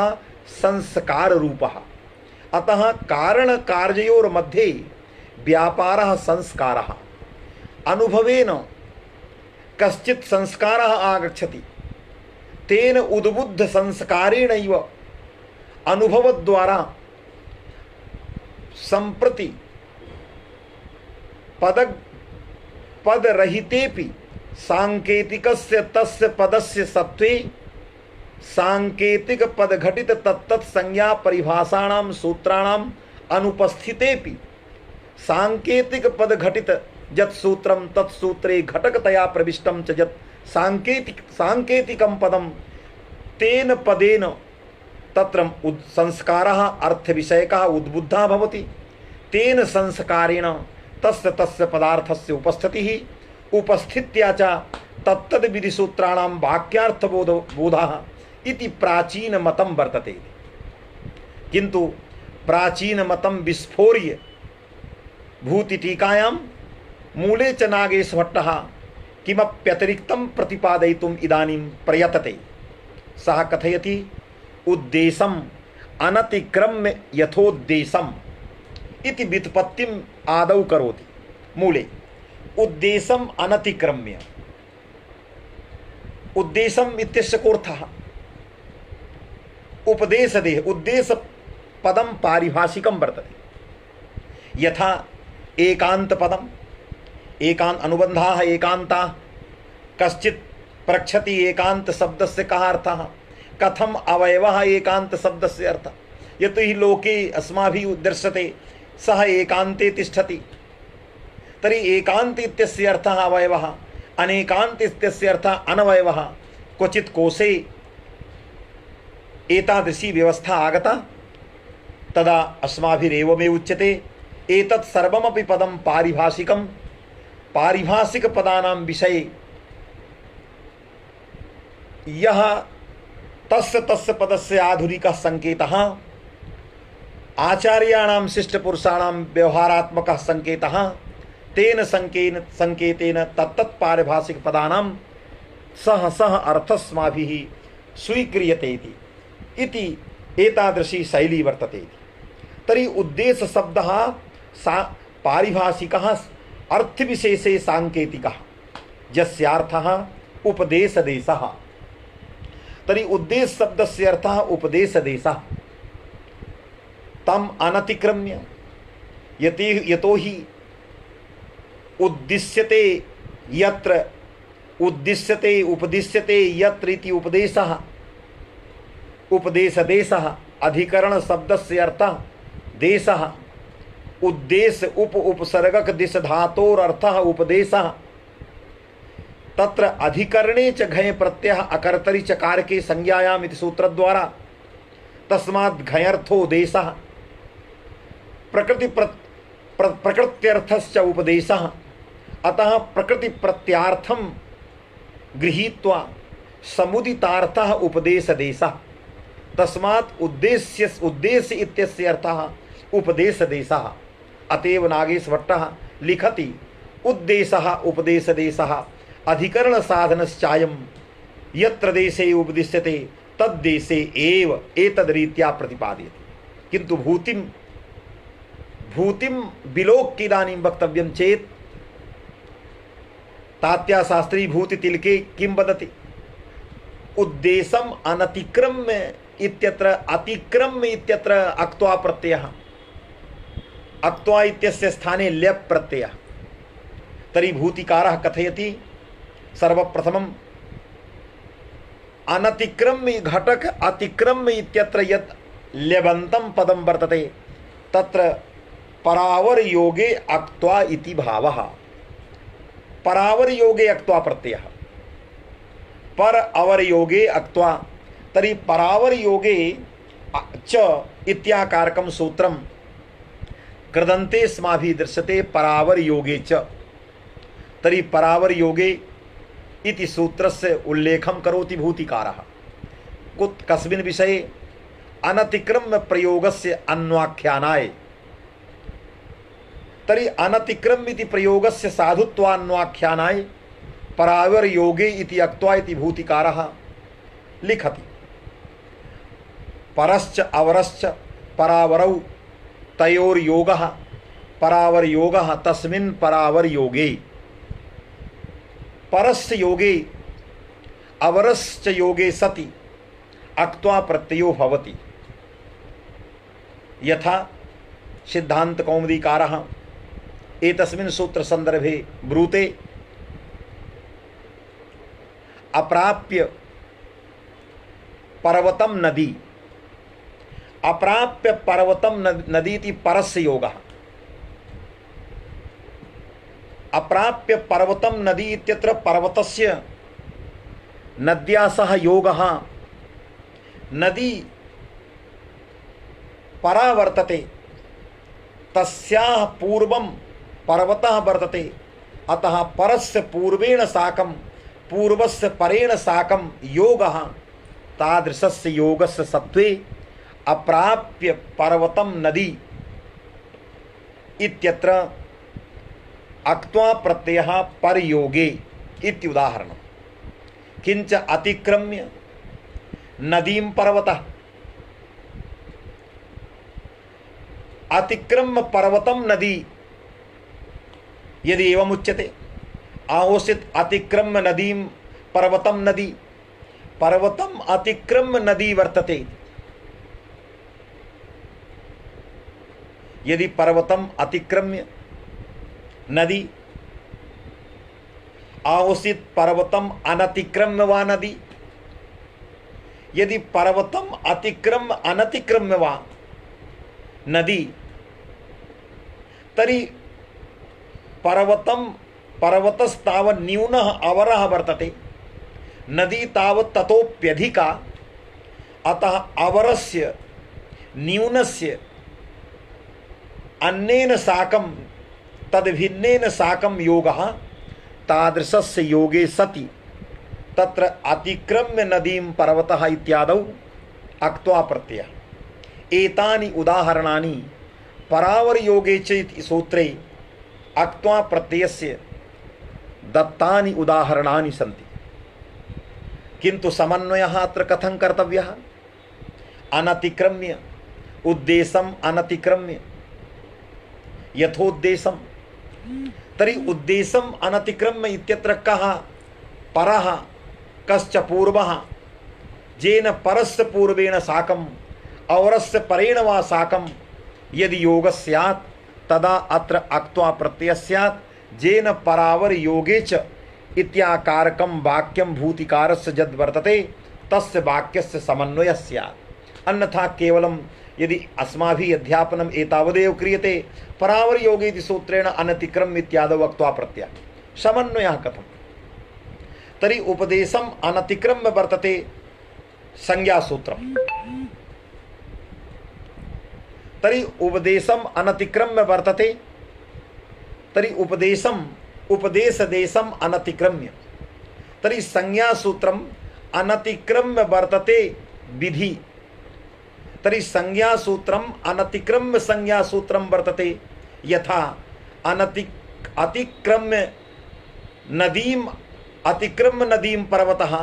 संस्काररूपः। अतः कारणकार्ययोर्मध्ये व्यापारः संस्कारः। अनुभवेन कश्चित् संस्कारः आगच्छति, तेन उद्बुद्ध संस्कारेणैव अनुभवद्वारा सम्प्रति पदरहितेपि सांकेतिकस्य तस्य पदस्य सत्वे सांकेतिक पदघटित तत्तत् संज्ञा परिभाषाणां सूत्राणाम् अनुपस्थितेपि सांकेतिक पदघटित यत् सूत्रं तत् सूत्रे घटकतया प्रविष्टं च यत् सांकेतिकं पदं तेन पदेन तत्र संस्कारः अर्थविषयकः उद्बुद्धः भवति। तेन संस्कारेण तस्य तस्य पदार्थस्य उपस्थितिः उपस्थित्या च तत्तद् विधिसूत्राणां वाक्यार्थबोधः इति प्राचीनमतं वर्तते। किन्तु प्राचीनमतं विस्फोर्य भूतिटीकायां मूले च नागेशभट्टः किमप्यतिरिक्तं प्रतिपादयितुम् इदानीं प्रयतते। सः कथयति उद्देशम् अनतिक्रम्य यथोद्देशम् इति व्युत्पत्तिम् आदौ करोति। मूले उद्देशम् अनतिक्रम्य, उद्देशम् इत्यस्य कोऽर्थः उपदेशदेह, उद्देश पदं पारिभाषिकं वर्तते। यथा एकांत पदम, एकांत अनुबंधाः एकांताः, कश्चित् प्रक्षति एकांत शब्दस्य कः अर्थः, कथम अवयवः एकांत शब्दस्य अर्थः। यतो हि लोके अस्माभिः दृश्यते सः एकान्ते तिष्ठति, तर्हि एकान्त इत्यस्य अर्थः अवयवः, अनेकान्त इत्यस्य अर्थः अनवयवः। क्वचित् कोशे एतादृशी व्यवस्था आगता तदा अस्माभिरेवमेव उच्यते एतत् सर्वमपि पदं पारिभाषिकं, पारिभाषिकपदानां विषये यः तस्य तस्य पदस्य आधुनिकः संकेतः, आचार्याणां शिष्टपुरुषाणां व्यवहारात्मकः संकेतः, तेन संकेतेन तत्तत् पारिभाषिकपदानां सः सः अर्थस्माभिः स्वीक्रियते इति एतादृशी शैली वर्तते। तर्हि उद्देश्य शब्दः पारिभाषिकः अर्थविशेषे सांकेतिकः, यस्यार्थः उपदेशदेशः। तर्हि उद्देश्य शब्दस्य अर्थः उपदेशदेशः। तम अनतिक्रम्य, यतो हि उद्दिश्यते यत्र, उद्दिश्यते उपदिश्यते यत्र इति उपदेशः, उपदेशदेशः। अधिकरण शब्दस्य अर्थः देशः, उद्देश्य उपसर्गक दिश धातोर अर्थः उपदेशः तत्र अधिकरणे च घय प्रत्यय अकर्तरि च कारके संज्ञायाम इति सूत्र द्वारा तस्मात् घयर्थो देशः प्रकृत्यर्थश्च उपदेशः अतः प्रकृति प्रत्यार्थम गृहीत्वा समुदितार्थः उपदेश देशः तस्मात् उद्देश्य इत्यस्य अर्थः उपदेश देशः अतएव नागेश भट्टः लिखति उद्देशः उपदेश देशः अधिकरण साधनश्चायं यत्र देशे उपदिश्यते तद्देशे एव एतद्रीत्या प्रतिपादयति किन्तु भूतिं विलोक्य इदानीं वक्तव्यं चेत् तात्याशास्त्री भूतितिलके किं वदति उद्देशम् अनतिक्रम्य इत्यत्र अतिक्रम्य इत्यत्र अक्त्वा प्रत्ययः अक्त्वा इत्यस्य स्थाने ल्यप् प्रत्ययः तर्हि भूतिकारः कथयति सर्वप्रथमम् अनतिक्रम्य घटक अतिक्रम्य इत्यत्र यत् ल्यबन्तं पदं वर्तते तत्र परावर योगे अक्त्वा इति भावः परावर योगे अक्त्वा प्रत्ययः पर अवर योगे अक्त्वा तर्हि परावर योगे च इत्याकारकं सूत्रं कृदन्ते अस्माभिः दृश्यते परावर योगे च तर्हि परावर योगे इति सूत्रस्य उल्लेखं करोति भूतिकारः कस्मिन् विषये अनतिक्रम्य प्रयोगस्य अन्वाख्यानाय तर्हि अनतिक्रम्य इति प्रयोगस्य साधुत्वान्वाख्यानाय परावर योगे इति अक्त्वा इति भूतिकारः लिखति परश्च अवरश्च परावरौ तयोर्योगः परावर योगः तस्मिन् परावर योगे परस्य योगे अवरश्च योगे सति अक्त्वा प्रत्ययो भवति यथा सिद्धांत कौमुदीकारः एतस्मिन् सूत्र संदर्भे ब्रूते अप्राप्य पर्वतम नदी अप्राप्य पर्वतम नदी इति परस्य योगः अप्राप्य पर्वतम नदी इत्यत्र पर्वतस्य नद्या सह योगः नदी परा वर्तते तस्याः पूर्वं पर्वतः वर्तते अतः परस्य पूर्वेण साकं पूर्वस्य परेण साकं योगः तादृशस्य योगस्य सत्त्वे अप्राप्य पर्वतं नदी इत्यत्र अक्त्वा प्रत्ययः परयोगे इत्युदाहरणं किंच अतिक्रम्य नदीं पर्वतः अतिक्रम्य पर्वतं नदी यदि एवं उच्यते आहोषित अतिक्रम्य नदीं पर्वतं नदी पर्वतम अतिक्रम्य नदी वर्तते यदि पर्वतम अतिक्रम्य नदी आहोषित पर्वतम अनतिक्रम्य वा नदी यदि पर्वतम अतिक्रम्य अनतिक्रम्य वा नदी तरी पर्वतस्तावत् न्यूनः अवरः वर्तते नदी तावत् ततोप्यधिका अतः अवरस्य न्यूनस्य अन्येन साकं तद्भिन्नेन साकं योगः तादृशस्य योगे सति तत्र अतिक्रम्य नदीं पर्वतः इत्यादौ अक्त्वा प्रत्ययः एतानि उदाहरणानि परावर योगे च इति सूत्रे अक्त्वा प्रत्ययस्य दत्तानि उदाहरणानि सन्ति किन्तु समन्वयः अत्र कथं कर्तव्यः अनतिक्रम्य उद्देशम् अनतिक्रम्य यथोद्देशं तर्हि उद्देशम् अनतिक्रम्य इत्यत्र कः परः कश्च पूर्वः जेन परस्य पूर्वेण साकम् अवरस्य परेण वा साकं यदि योगः स्यात् तदा अत्र अक्त्वा प्रत्ययः स्यात् जेन परावर योगे च इत्याकारकं वाक्यं भूतिकारस्य यद् वर्तते तस्य वाक्यस्य समन्वयः स्यात् अन्यथा केवलं यदि अस्माभिः अध्यापनम् एतावदेव क्रियते परावरयोगे इति सूत्रेण अनतिक्रम्य इत्यादौ वक्त्वा प्रत्यय समन्वयः कथम्? तर्हि उपदेशम् अनतिक्रम्य वर्तते संज्ञासूत्रम्। तर्हि उपदेशम् अनतिक्रम्य वर्तते, तर्हि उपदेशम् उपदेशदेशम् अनतिक्रम्य, तर्हि संज्ञासूत्रम् अनतिक्रम्य वर्तते विधि, तर्हि संज्ञासूत्रम् अनतिक्रम्य संज्ञासूत्रं वर्तते। यथा अतिक्रम्य नदीं पर्वतः,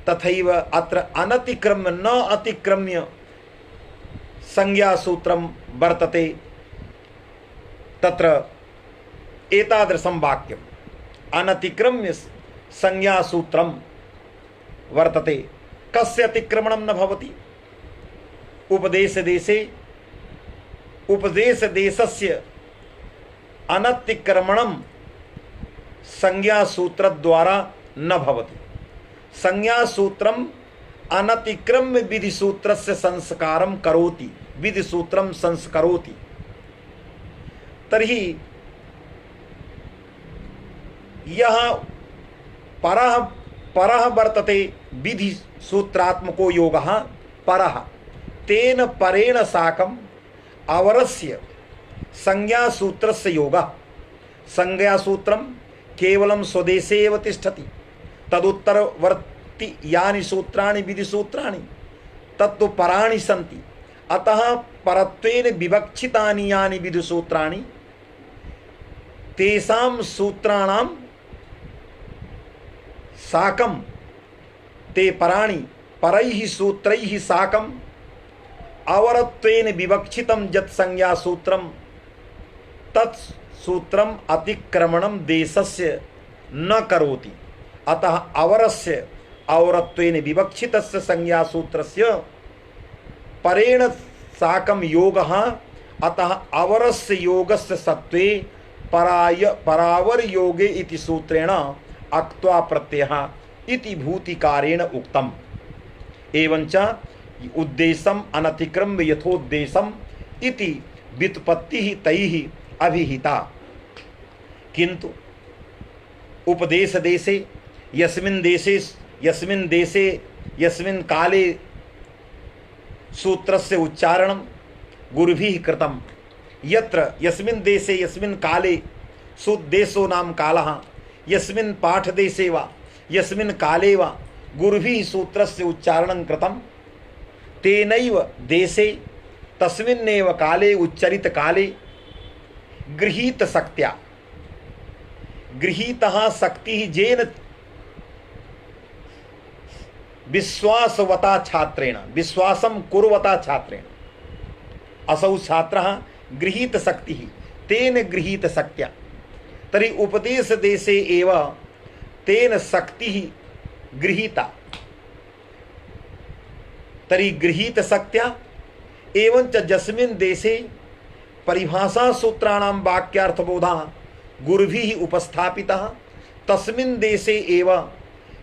तथैव अत्र अनतिक्रम्य न अतिक्रम्य संज्ञासूत्रं वर्तते। तत्र एतादृशं वाक्यम् अनतिक्रम्य संज्ञासूत्रं वर्तते। कस्य अतिक्रमणं न भवति? उपदेशदेशस्य अनतिक्रमणं संज्ञासूत्रद्वारा न भवति। संज्ञासूत्रम् अनतिक्रम्य विधिसूत्रस्य संस्कारं करोति, विधिसूत्रं संस्करोति। तर्हि यः परः वर्तते विधिसूत्रात्मको योगः परः, तेन परेण साकम् अवरस्य संज्ञासूत्रस्य योगः। संज्ञासूत्रं केवलं स्वदेशे एव तिष्ठति, तदुत्तरवर्ति यानि सूत्राणि विधिसूत्राणि तत्तु पराणि सन्ति। अतः परत्वेन विवक्षितानि यानि विधिसूत्राणि तेषां सूत्राणां साकं ते पराणि परैः सूत्रैः साकम् अवरत्वेन विवक्षितं यत् संज्ञासूत्रं तत् सूत्रम् अतिक्रमणं देशस्य न करोति। अतः अवरस्य अवरत्वेन विवक्षितस्य संज्ञासूत्रस्य परेण साकं योगः। अतः अवरस्य योगस्य सत्वे परावर योगे इति सूत्रेण अक्त्वा प्रत्ययः इति भूतिकारेण उक्तम्। एवञ्च उद्देश्यम् अनतिक्रम्य यथोद्देश्यम् इति व्युत्पत्तिः तैः अभिहिता। किन्तु उपदेशदेशे यस्मिन् देशे यस्मिन् काले सूत्रस्य उच्चारणं गुरुभिः कृतं, यत्र यस्मिन् देशे यस्मिन् काले सुदेशो नाम कालः, यस्मिन् पाठदेशे वा यस्मिन् काले वा गुरुभिः सूत्रस्य उच्चारणं कृतं, तेनैव देशे तस्मिन्नेव काले उच्चरित काले गृहीतशक्त्या गृहीतः शक्तिः जेन विश्वासवता छात्रेण विश्वासं कुर्वता छात्रेण असौ छात्रः गृहीतशक्तिः तेन गृहीतशक्त्या। तर्हि उपदेशदेशे एव तेन शक्तिः गृहीता। तर्हि गृहीतशक्त्या एवञ्च यस्मिन् देशे परिभाषासूत्राणां वाक्यार्थबोधः गुरुभिः उपस्थापितः, तस्मिन् देशे एव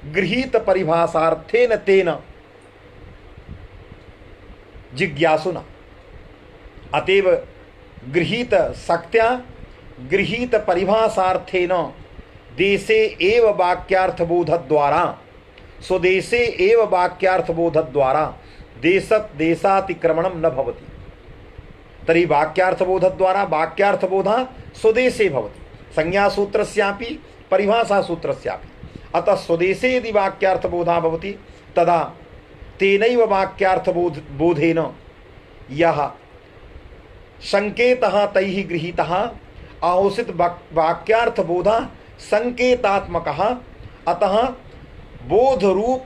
गृहीतपरिभाषार्थेन तेन जिज्ञासुना। अतएव गृहीतशक्त्या गृहीतपरिभाषार्थेन देशे एव वाक्यार्थबोधद्वारा स्वदेशे एव वाक्यार्थबोधद्वारा देशातिक्रमणं न भवति। तर्हि वाक्यार्थबोधद्वारा वाक्यार्थबोधः स्वदेशे भवति, संज्ञासूत्रस्यापि परिभाषासूत्रस्यापि। अतः स्वदेशे यदि वाक्यार्थबोधः भवति तदा तेनैव वाक्यार्थबोधेन यः संकेतः तैः गृहीतः आहोषित वाक्यार्थबोधः संकेतात्मकः। अतः बोधरूप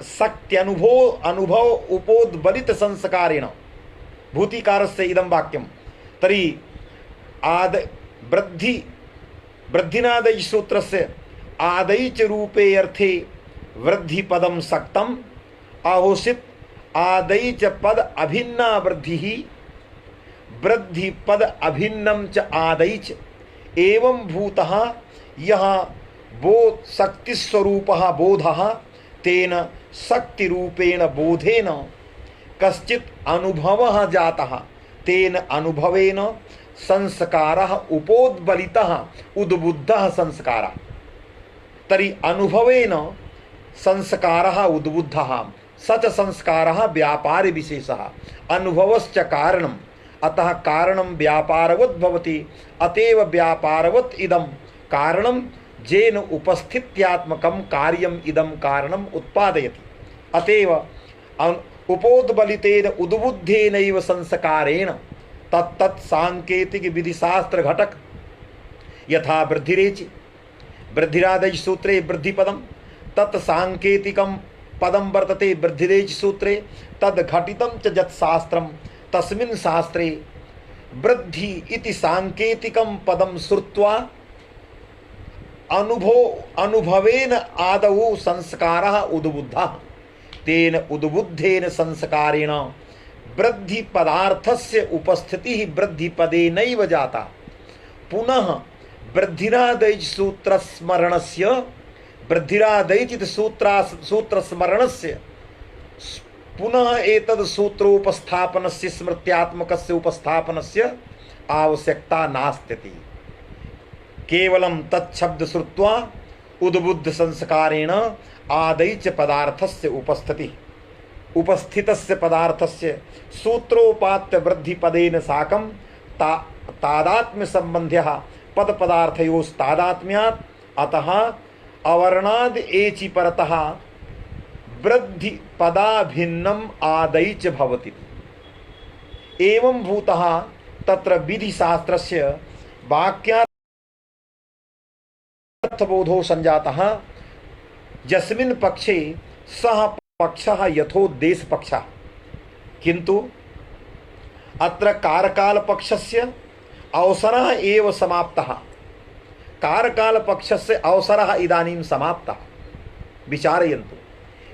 शक्त्यनुभव उपोद्बलित संस्कारेण भूतिकारस्य इदं वाक्यं। तर्हि वृद्धिनादय सूत्रस्य आदैच रूपे अर्थे वृद्धिपदं सक्तम् आहोषित आदैच पद अभिन्ना वृद्धिः वृद्धिपद अभिन्नं च आदैच एवं भूतः यः बोध शक्तिस्वरूपः बोधः तेन शक्तिरूपेण बोधेन कश्चित् अनुभवः जातः तेन अनुभवेन संस्कारः उपोद्बलितः उद्बुद्धः संस्कारः। तर्हि अनुभवेन संस्कारः उद्बुद्धः स च संस्कारः व्यापारे विशेषः अनुभवश्च कारणम् अतः कारणं व्यापारवत् भवति अतएव व्यापारवत् इदं कारणं जेन उपस्थित्यात्मकं कार्यम् इदं कारणम् उत्पादयति। अतएव उपोद्बलितेन उद्बुद्धेनैव संस्कारेण तत्तत् सांकेतिक विधिशास्त्र घटक यथा वृद्धिरेचि वृद्धिरादेश सूत्रे वृद्धिपदं तत् सांकेतिकं पदं वर्तते वृद्धिरेचि सूत्रे तद् घटितं च यत् शास्त्रं तस्मिन् शास्त्रे वृद्धि इति सांकेतिकं पदं श्रुत्वा अनुभवेन आदौ संस्कारः उद्बुद्धः तेन उद्बुद्धेन संस्कारेण वृद्धि पदार्थस्य उपस्थितिः वृद्धिपदेनैव जाता। पुनः वृद्धिरादैच सूत्रस्मरणस्य वृद्धिरादैचित सूत्रस्मरणस्य पुनः एतद् सूत्रोपस्थापनस्य स्मृत्यात्मकस्य उपस्थापनस्य आवश्यकता नास्त्यति। केवलं तच्छब्द श्रुत्वा उद्बुद्ध संस्कारेण आदैच पदार्थस्य उपस्थितस्य पदार्थस्य सूत्रोपात्य वृद्धिपदेन साकं तादात्म्य संबंध्यः पदपदार्थयोस्तादात्म्यात् अतः अवर्णाद् एचि परतः वृद्धि पदाभिन्नम् आदैच भवति। एवं भूतः तत्र विधिशास्त्रस्य वाक्यार्थबोधो संजातः यस्मिन् पक्षे सः पक्षः यथोद्देश पक्षः किंतु अत्र कारकाल पक्षस्य अवसरः एव समाप्तः। कारकाल पक्षस्य अवसरः इदानीं समाप्तः। विचारयन्तु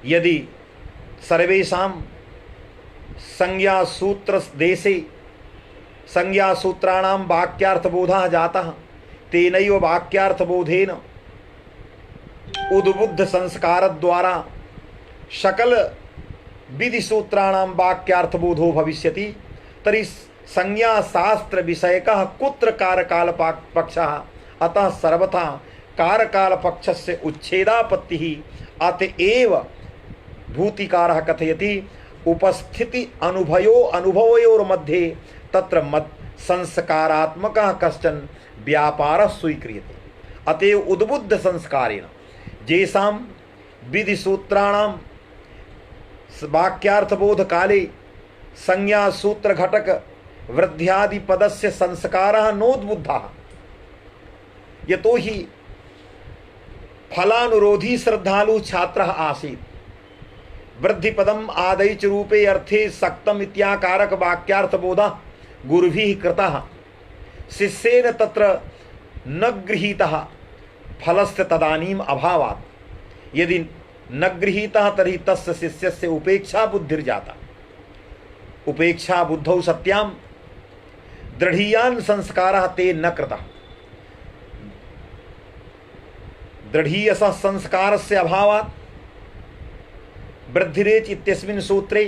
यदि सर्वेषां संज्ञासूत्र देशे संज्ञासूत्राणां वाक्यार्थबोधः जातः तेनैव वाक्यार्थबोधेन उद्बुद्ध संस्कारद्वारा सकल विधिसूत्राणां वाक्यार्थबोधो भविष्यति तर्हि संज्ञाशास्त्र विषयकः कुत्र कारकाल पक्षः अतः सर्वथा कारकाल पक्षस्य उच्छेदापत्तिः अतएव भूतिकारः कथयति उपस्थिति अनुभवयोर्मध्ये तत्र संस्कारात्मकः कश्चन व्यापारः स्वीक्रियते। अतएव उद्बुद्ध संस्कारेण येषां विधिसूत्राणां वाक्यार्थबोध काले संज्ञासूत्र घटक वृद्ध्यादि पदस्य संस्कारः नोद्बुद्धः यतो हि फलानुरोधी श्रद्धालु छात्रः आसीत्। वृद्धिपदम् आदैच रूपे अर्थे सक्तम् इत्याकारक वाक्यार्थबोधः गुरुभिः कृतः शिष्येन तत्र न गृहीतः फलस्य तदानीम् अभावात्। यदि न गृहीतः तर्हि तस्य शिष्यस्य उपेक्षा बुद्धिर्जाता। उपेक्षा बुद्धौ सत्यां दृढीयान् संस्कारः ते न कृतः। दृढीयसः संस्कारस्य अभावात् वृद्धिरेच इत्यस्मिन् सूत्रे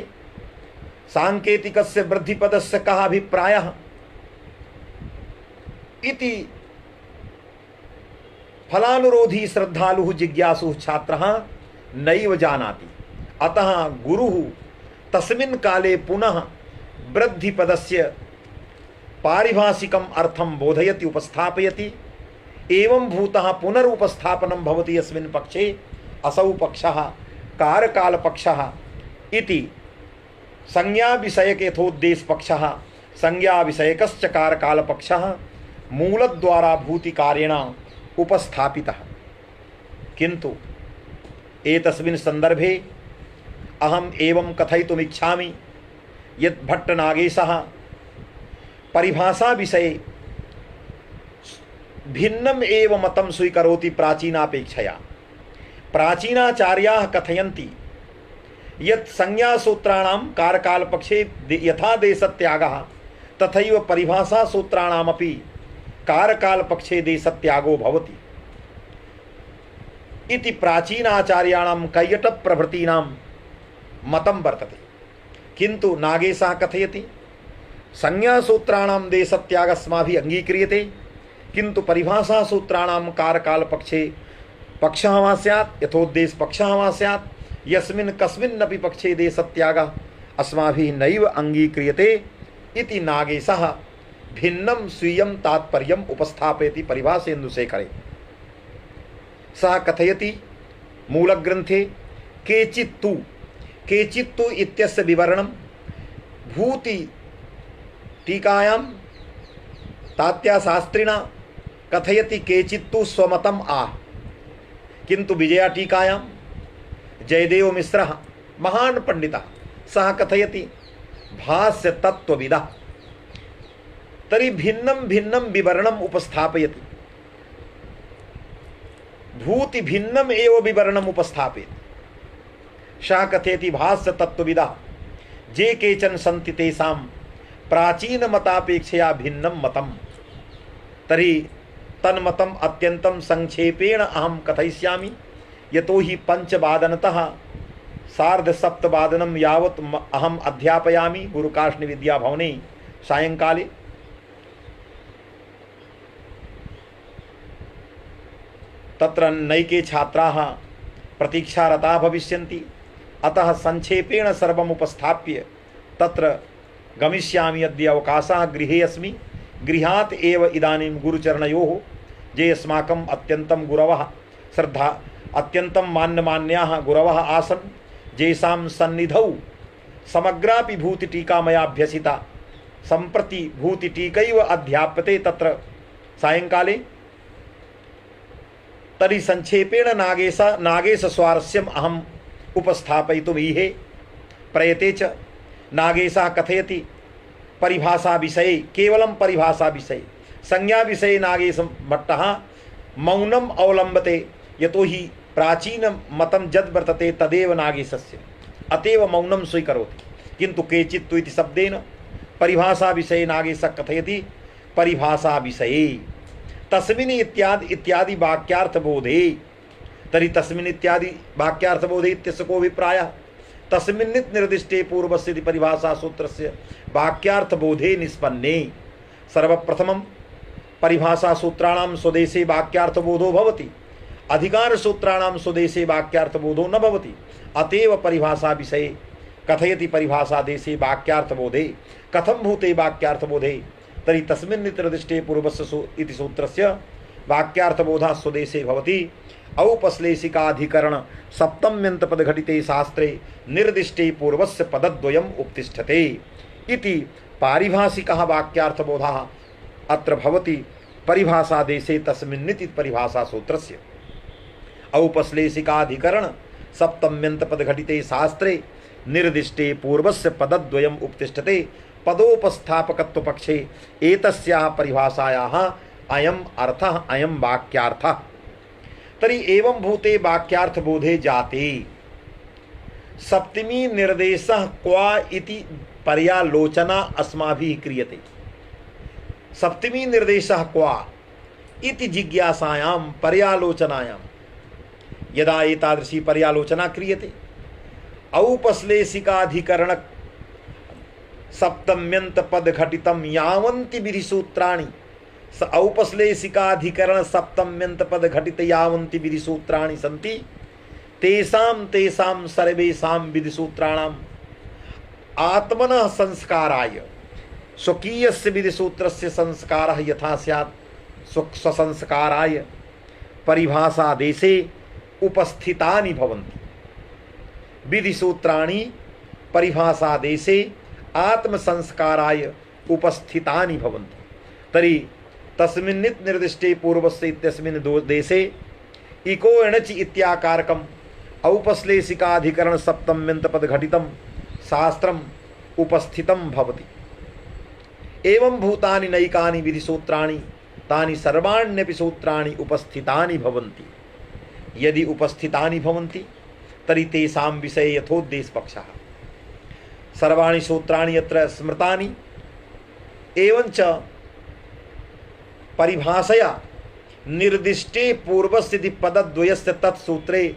सांकेतिकस्य वृद्धिपदस्य कः अभिप्रायः इति फलानुरोधी श्रद्धालुः जिज्ञासुः छात्रः नैव जानाति। अतः गुरुः तस्मिन् काले पुनः वृद्धिपदस्य पारिभाषिकम् अर्थं बोधयति उपस्थापयति। एवं भूतः पुनरुपस्थापनं भवति यस्मिन् पक्षे असौ पक्षः कारकाल पक्षः इति संज्ञा विषयक यथोद्देश पक्षः संज्ञा विषयकश्च कारकाल पक्षः मूलद्वारा भूतिकारेण उपस्थापितः। किन्तु एतस्मिन् सन्दर्भे अहम् एवं कथयितुमिच्छामि यत् भट्टनागेशः परिभाषा विषये भिन्नम् एव मतं स्वीकरोति प्राचीनापेक्षया। प्राचीनाचार्याः कथयन्ति यत् संज्ञासूत्राणां कारकालपक्षे यथा देशत्यागः तथैव परिभाषासूत्राणामपि कारकालपक्षे देशत्यागो भवति इति प्राचीनाचार्याणां कैयटप्रभृतीनां मतं वर्तते। किंतु नागेशः कथयति संज्ञासूत्राणां देशत्यागस्माभिः अंगीक्रियते किंतु परिभाषासूत्राणां कारकालपक्षे पक्षः वा स्यात् यथोद्देश पक्षः वा स्यात् यस्मिन् कस्मिन्नपि पक्षे देशत्यागः अस्माभिः नैव अंगीक्रियते इति नागेशः भिन्नं स्वीयं तात्पर्यम् उपस्थापयति परिभाषेन्दुशेखरे। सः कथयति मूलग्रन्थे केचित्तु इत्यस्य विवरणं भूति टीकायां तात्याशास्त्रिणा कथयति केचित्तु स्वमतम् आह, किंतु विजया टीकायां जयदेव मिश्रः महान् पंडितः सः कथयति भाष्य तत्त्वविदः। तर्हि भिन्नं भिन्नं विवरणम् उपस्थापयति, भूति भिन्नम् एव विवरणम् उपस्थापयति। सः कथयति भाष्य तत्त्वविदः जे केचन सन्ति तेषां प्राचीनमतापेक्षया भिन्नं मतम्। तर्हि तन्मतम् अत्यन्तं संक्षेपेण अहं कथयिष्यामि, यतो हि 5:15तः 6:30 यावत् अहम् अध्यापयामि गुरुकाष्णविद्याभवने सायंकाले। तत्र नैके छात्राः प्रतीक्षारताः भविष्यन्ति, अतः संक्षेपेण सर्वम् उपस्थाप्य तत्र गमिष्यामि। अद्य अवकाशः, गृहे अस्मि, गृहात् एव इदानीं गुरुचरणयोः ये अस्माकम् अत्यन्तं गुरवः श्रद्धा अत्यन्तं मान्यमान्याः गुरवः आसन्, येषां सन्निधौ समग्रापि भूतिटीका मया अभ्यसिता, सम्प्रति भूतिटीकैव अध्याप्यते तत्र सायंकाले। तर्हि संक्षेपेण नागेशस्वारस्यम् अहम् उपस्थापयितुम् ईहे प्रयते च। नागेशः कथयति परिभाषा विषये, केवलं परिभाषा विषये, संज्ञा विषये नागेशभट्टः मौनम् अवलम्बते, यतो हि प्राचीनं मतं यद् वर्तते तदेव नागेशस्य, अतएव मौनं स्वीकरोति। किन्तु केचित्तु इति शब्देन परिभाषा विषये नागेशः कथयति परिभाषा विषये तस्मिन् इत्यादि वाक्यार्थबोधे। तर्हि तस्मिन् इत्यादि वाक्यार्थबोधे इत्यस्य को अभिप्रायः? तस्मिन्नित् निर्दिष्टे पूर्वस्य इति परिभाषासूत्रस्य वाक्यार्थबोधे निष्पन्ने सर्वप्रथमं परिभाषासूत्राणां स्वदेशे वाक्यार्थबोधो भवति, अधिकारसूत्राणां स्वदेशे वाक्यार्थबोधो न भवति। अतएव परिभाषा विषये कथयति परिभाषादेशे वाक्यार्थबोधे। कथं भूते वाक्यार्थबोधे? तर्हि तस्मिन् निर्दिष्टे पूर्वस्य इति सूत्रस्य वाक्यार्थबोधः स्वदेशे भवति। औपश्लेषिकाधिकरण सप्तम्यन्तपदघटिते शास्त्रे निर्दिष्टे पूर्वस्य पदद्वयम् उपतिष्ठते इति पारिभाषिकः वाक्यार्थबोधः अत्र भवति परिभाषादेशे तस्मिन्निति परिभाषासूत्रस्य। औपश्लेषिकाधिकरण सप्तम्यन्तपदघटिते शास्त्रे निर्दिष्टे पूर्वस्य पदद्वयम् उपतिष्ठते। पदोपस्थापकत्वपक्षे एतस्याः परिभाषायाः अयम् अर्थः, अयं वाक्यार्थः। तर्हि एवं भूते वाक्यार्थबोधे जाते सप्तमी निर्देशः क्वा इति पर्यालोचना अस्माभिः क्रियते। सप्तमी निर्देशः क्वा इति जिज्ञासायां पर्यालोचनायां यदा एतादृशी पर्यालोचना क्रियते, औपश्लेषिकाधिकरण सप्तम्यन्तपदघटितं यावन्ति विधिसूत्राणि, औपश्लेषिकाधिकरण सप्तम्यन्तपदघटित यावन्ति विधिसूत्राणि सन्ति, तेषां सर्वेषां विधिसूत्राणाम् आत्मनः संस्काराय स्वकीयस्य विधिसूत्रस्य संस्कारः यथा स्यात् स्वसंस्काराय परिभाषादेशे उपस्थितानि भवन्ति। विधिसूत्राणि परिभाषादेशे आत्मसंस्काराय उपस्थितानि भवन्ति। तर्हि तस्मिन्नित् निर्दिष्टे पूर्वस्य इत्यस्मिन् देशे इको एणचि इत्याकारकम् औपश्लेषिकाधिकरण सप्तम्यन्तपदघटितं शास्त्रम् उपस्थितं भवति। एवं भूतानि नैकानि विधिसूत्राणि तानि सर्वाण्यपि सूत्राणि उपस्थितानि भवन्ति। यदि उपस्थितानि भवन्ति तर्हि तेषां विषये यथोद्देशपक्षः। सर्वाणि सूत्राणि यत्र स्मृतानि एवञ्च परिभाषया निर्दिष्टे पूर्वस्य पदद्वयस्य तत्सूत्रे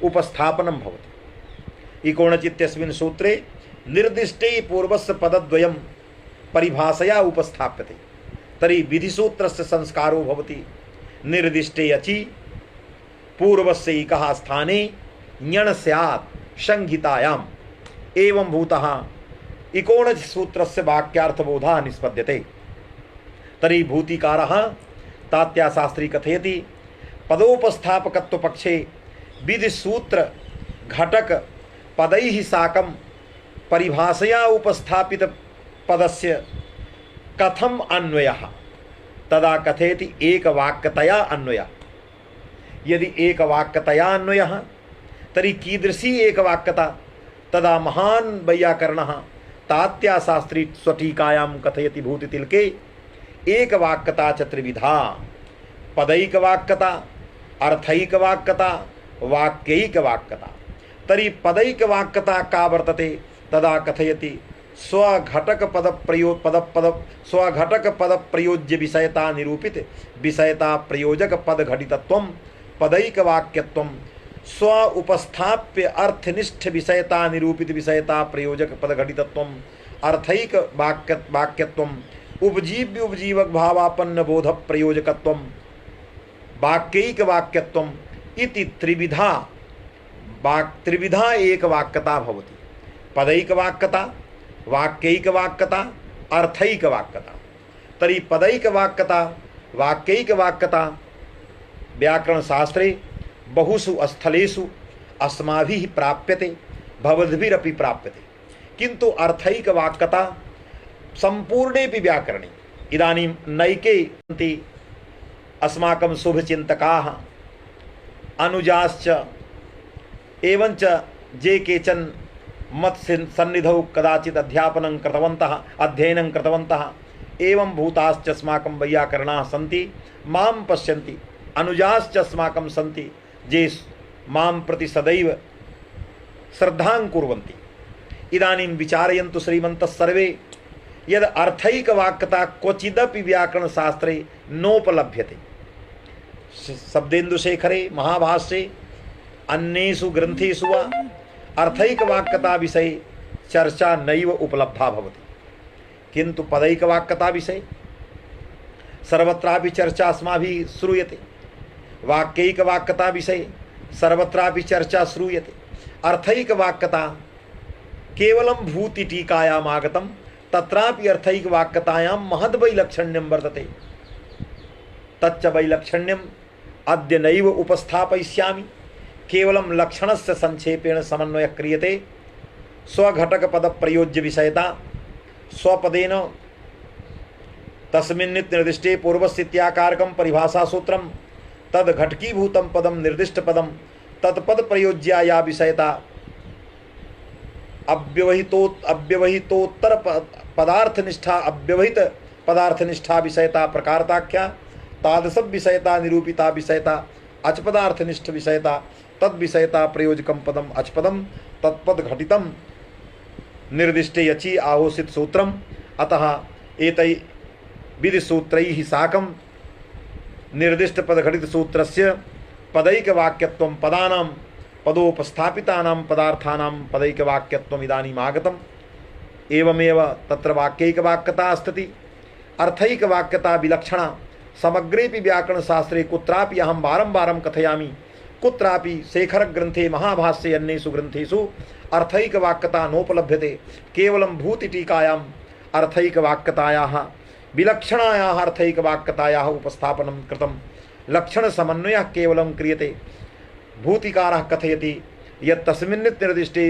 उपस्थापनं भवति। इकोणचित्यस्मिन् सूत्रे निर्दिष्टे पूर्वस्य पदद्वयं परिभाषया उपस्थाप्यते तर्हि विधिसूत्रस्य संस्कारो भवति निर्दिष्टे अचि पूर्वस्य इकः स्थाने ञण स्यात् संहितायाम् एवं भूतः इकोणज सूत्रस्य वाक्यार्थबोधः निष्पद्यते। तर्हि भूतिकारः तात्याशास्त्री कथयति पदोपस्थापकत्व पक्षे विधिसूत्र घटक पदैः साकं परिभाषया उपस्थापित पदस्य कथम अन्वयः तदा कथयति एकवाक्यतया अन्वयः। यदि एकवाक्यतया अन्वयः तर्हि कीदृशी एकवाक्यता तदा महान् वैयाकरणः तात्याशास्त्री स्वटीकायां कथयति भूतितिलके एकवाक्यता च त्रिविधा पदैकवाक्यता अर्थैकवाक्यता वाक्यैकवाक्यता। तर्हि पदैकवाक्यता का वर्तते तदा कथयति स्वघटक पद प्रयोज्य विषयता निरूपित विषयता प्रयोजक पद घटितत्वं पदैकवाक्यत्वं स्व उपस्थाप्य अर्थनिष्ठ विषयता निरूपित विषयता प्रयोजक पद घटितत्वं अर्थैक वाक्यत्वं उपजीव्य उपजीवक भावापन्न बोध प्रयोजकत्वं वाक्यैक वाक्यत्वं इति त्रिविधा एक वाक्यता भवति पदैक वाक्यता वाक्यैक वाक्यता अर्थैक वाक्यता। तर्हि पदैक वाक्यता वाक्यैक वाक्यता व्याकरण शास्त्रे बहुषु स्थलेषु अस्माभिः प्राप्यते भवद्भिरपि प्राप्यते किन्तु अर्थैक वाक्यता संपूर्णेपि व्याकरणे इदानीं नैके सन्ति अस्माकं शुभचिन्तकाः अनुजाश्च एवञ्च जे केचन मत सन्निधौ कदाचित् अध्यापनं कृतवन्तः अध्ययनं कृतवन्तः एवं भूताश्च अस्माकं वैयाकरणाः सन्ति मां पश्यन्ति अनुजाश्च अस्माकं सन्ति जे मां प्रति सदैव श्रद्धां कुर्वन्ति। इदानीं विचारयन्तु श्रीमन्तः सर्वे यद् अर्थैकवाक्यता क्वचिदपि व्याकरणशास्त्रे नोपलभ्यते। शब्देन्दुशेखरे महाभाष्ये अन्येषु ग्रन्थेषु वा अर्थैकवाक्यता विषये चर्चा नैव उपलब्धा भवति किन्तु पदैकवाक्यता विषये सर्वत्रापि चर्चा अस्माभिः श्रूयते। वाक्यैकवाक्यता विषये सर्वत्रापि चर्चा श्रूयते। अर्थैकवाक्यता केवलं भूतिटीकायाम् आगतं तत्रापि अर्थैकवाक्यतायां महद्वैलक्षण्यं वर्तते। तच्च वैलक्षण्यम् अद्य नैव उपस्थापयिष्यामि। केवलं लक्षणस्य संक्षेपेण समन्वयः क्रियते। स्वघटक पद प्रयोज्य विषयता स्वपदेन तस्मिन्नित् निर्दिष्टे पूर्वस्थित्याकारकं परिभाषा सूत्रं तद घटकीभूतं पदं निर्दिष्ट पदं तत्पद प्रयोज्या या विषयता अव्यवहितोत्तर पदार्थनिष्ठा अव्यवहित पदार्थनिष्ठा विषयता प्रकारताख्या तादृश विषयता निरूपिता विषयता अचपदार्थनिष्ठ विषयता तद विषयता प्रयोजकं पदम अचपदम तत्पद घटितम निर्दिष्टे यचि आहोषित सूत्रम अतः एतै विधिसूत्रैः साकं निर्दिष्ट पद घटित सूत्रस्य पदैक वाक्यत्वं पदानां पदोपस्थापितानां पदार्थानां पदैक वाक्यत्वम् इदानीम् आगतम्। एवमेव तत्र वाक्यैक वाक्यता अस्ति। अर्थैक वाक्यता विलक्षणा समग्रेपि व्याकरणशास्त्रे कुत्रापि अहं वारं कथयामि कुत्रापि शेखरग्रन्थे महाभाष्ये अन्येषु ग्रन्थेषु अर्थैकवाक्यता नोपलभ्यते। केवलं भूतिटीकायाम् अर्थैकवाक्यतायाः विलक्षणायाः अर्थैकवाक्यतायाः उपस्थापनं कृतं। लक्षणसमन्वयः केवलं क्रियते। भूतिकारः कथयति यत् तस्मिन्नित् निर्दिष्टे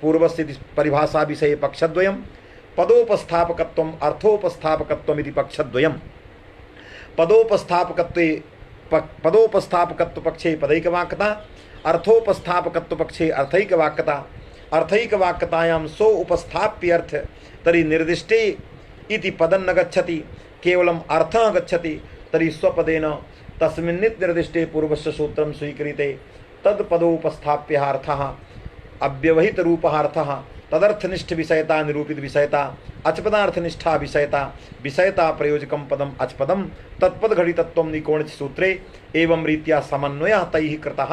पूर्वस्य परिभाषा विषये पक्षद्वयं पदोपस्थापकत्वम् अर्थोपस्थापकत्वम् इति पक्षद्वयम्। पदोपस्थापकत्व पक्षे पदैकवाक्यता अर्थोपस्थापकत्व पक्षे अर्थैकवाक्यता। अर्थैकवाक्यतायां सो उपस्थाप्य अर्थ तर्हि निर्दिष्टे इति पदं न गच्छति केवलम् अर्थः गच्छति तर्हि स्वपदेन तस्मिन्नित् निर्दिष्टे पूर्वस्य सूत्रं स्वीक्रियते। तत्पदोपस्थाप्यः अर्थः अव्यवहित रूपः अर्थः तदर्थनिष्ठ विषयता निरूपित विषयता अचपदार्थनिष्ठा विषयता विषयता प्रयोजकं पदम अचपदम तत्पद घटितत्वं निकोणच सूत्रे एवं रीत्या समन्वयः तैः कृतः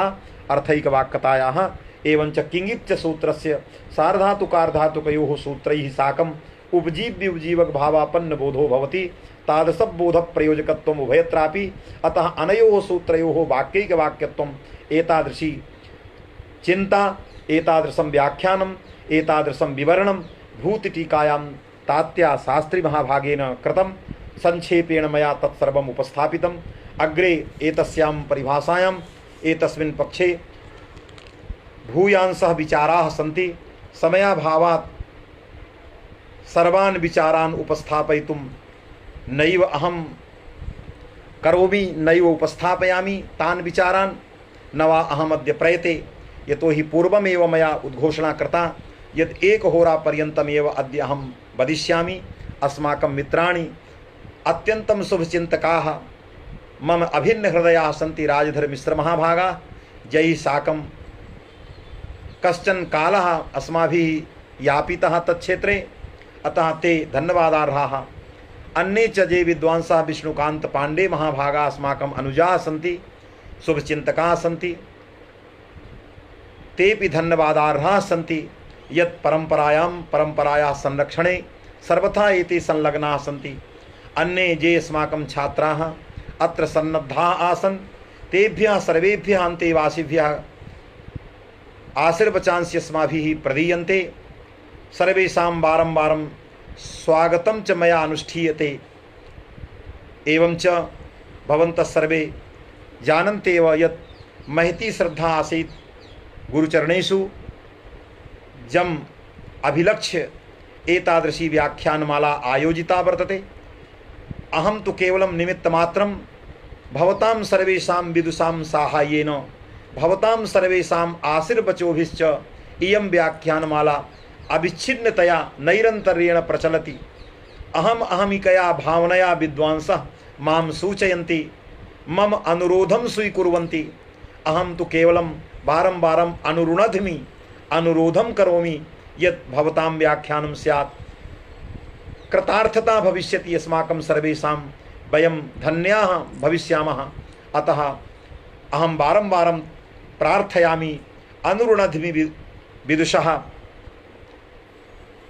अर्थैकवाक्यतायाः एवञ्च किङ्गिच्च सूत्रस्य सार्धातुकार्धातुकयोः सूत्रैः साकम् उपजीव्य उपजीवक भावापन्न बोधो भवति तादृशं बोध प्रयोजकत्वम् उभयत्रापि अतः अनयोः सूत्रयोः वाक्यैकवाक्यत्वम् एतादृशी चिंता एतादृशं व्याख्यानम् एतादृशं विवरणं भूतिटीकायां तात्या शास्त्री महाभागेन कृतं संक्षेपेण मया तत्सर्वम् उपस्थापितम् अग्रे एतस्यां परिभाषायाम् एतस्मिन् पक्षे भूयांशः विचाराः सन्ति समयाभावात् सर्वान् विचारान् उपस्थापयितुं नैव अहं करोमि नैव उपस्थापयामि तान् विचारान् न वा अहमद्य प्रयते यतो हि पूर्वमेव मया उद्घोषणा कृता यत् एकहोरापर्यन्तमेव अद्य अहं वदिष्यामि। अस्माकं मित्राणि अत्यन्तं शुभचिन्तकाः मम अभिन्नहृदयाः सन्ति राजधरमिश्रमहाभागाः जैः साकं कश्चन कालः अस्माभिः यापितः तत्क्षेत्रे अतः ते धन्यवादार्हाः। अन्ये च ये विद्वांसः विष्णुकांत पांडे महाभागाः अस्माकम् अनुजाः सन्ति शुभचिन्तकाः सन्ति तेपि धन्यवादार्हाः सन्ति यत् परम्परायाः संरक्षणे सर्वथा एते संलग्नाः सन्ति। अन्ये ये अस्माकं छात्राः अत्र सन्नद्धाः आसन् तेभ्यः सर्वेभ्यः अन्तेवासिभ्यः आशीर्वचांसि अस्माभिः प्रदीयन्ते। सर्वेषां वारं स्वागतं च मया अनुष्ठीयते। एवं च भवन्तः सर्वे जानन्त्येव यत् महती श्रद्धा आसीत् गुरुचरणेषु जम् अभिलक्ष्य एतादृशी व्याख्यानमाला आयोजिता वर्तते। अहं तु केवलं निमित्तमात्रं भवतां सर्वेषां विदुषां साहाय्येन भवतां सर्वेषाम् आशीर्वचोभिश्च इयं व्याख्यानमाला अविच्छिन्नतया नैरन्तर्येण प्रचलति। अहमिकया भावनया विद्वांसः मां सूचयन्ति मम अनुरोधं स्वीकुर्वन्ति। अहं तु केवलं वारं अनुरोधं करोमि यत् भवतां व्याख्यानं स्यात् कृतार्थता भविष्यति अस्माकं सर्वेषां वयं धन्याः भविष्यामः। अतः अहं वारं प्रार्थयामि अनुरुणध्मि विदुषः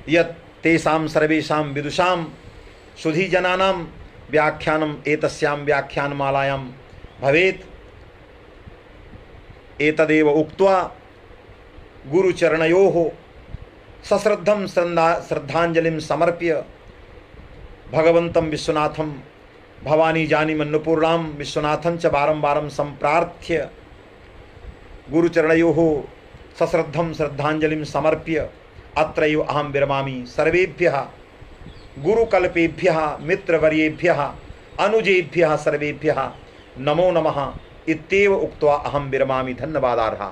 यत् तेषां सर्वेषां विदुषां सुधीजनानां व्याख्यानम् एतस्यां व्याख्यानमालायां भवेत्। एतदेव उक्त्वा गुरुचरणयोः सश्रद्धं श्रद्धांजलिं समर्प्य भगवन्तं विश्वनाथं भवानी जानीमन्नपूर्णां विश्वनाथं च वारं सम्प्रार्थ्य गुरुचरणयोः सश्रद्धं श्रद्धांजलिं समर्प्य अत्रैव अहं विरमामि। सर्वेभ्यः गुरुकल्पेभ्यः मित्रवर्येभ्यः अनुजेभ्यः सर्वेभ्यः नमो नमः इत्येव उक्त्वा अहं विरमामि। धन्यवादार्हा।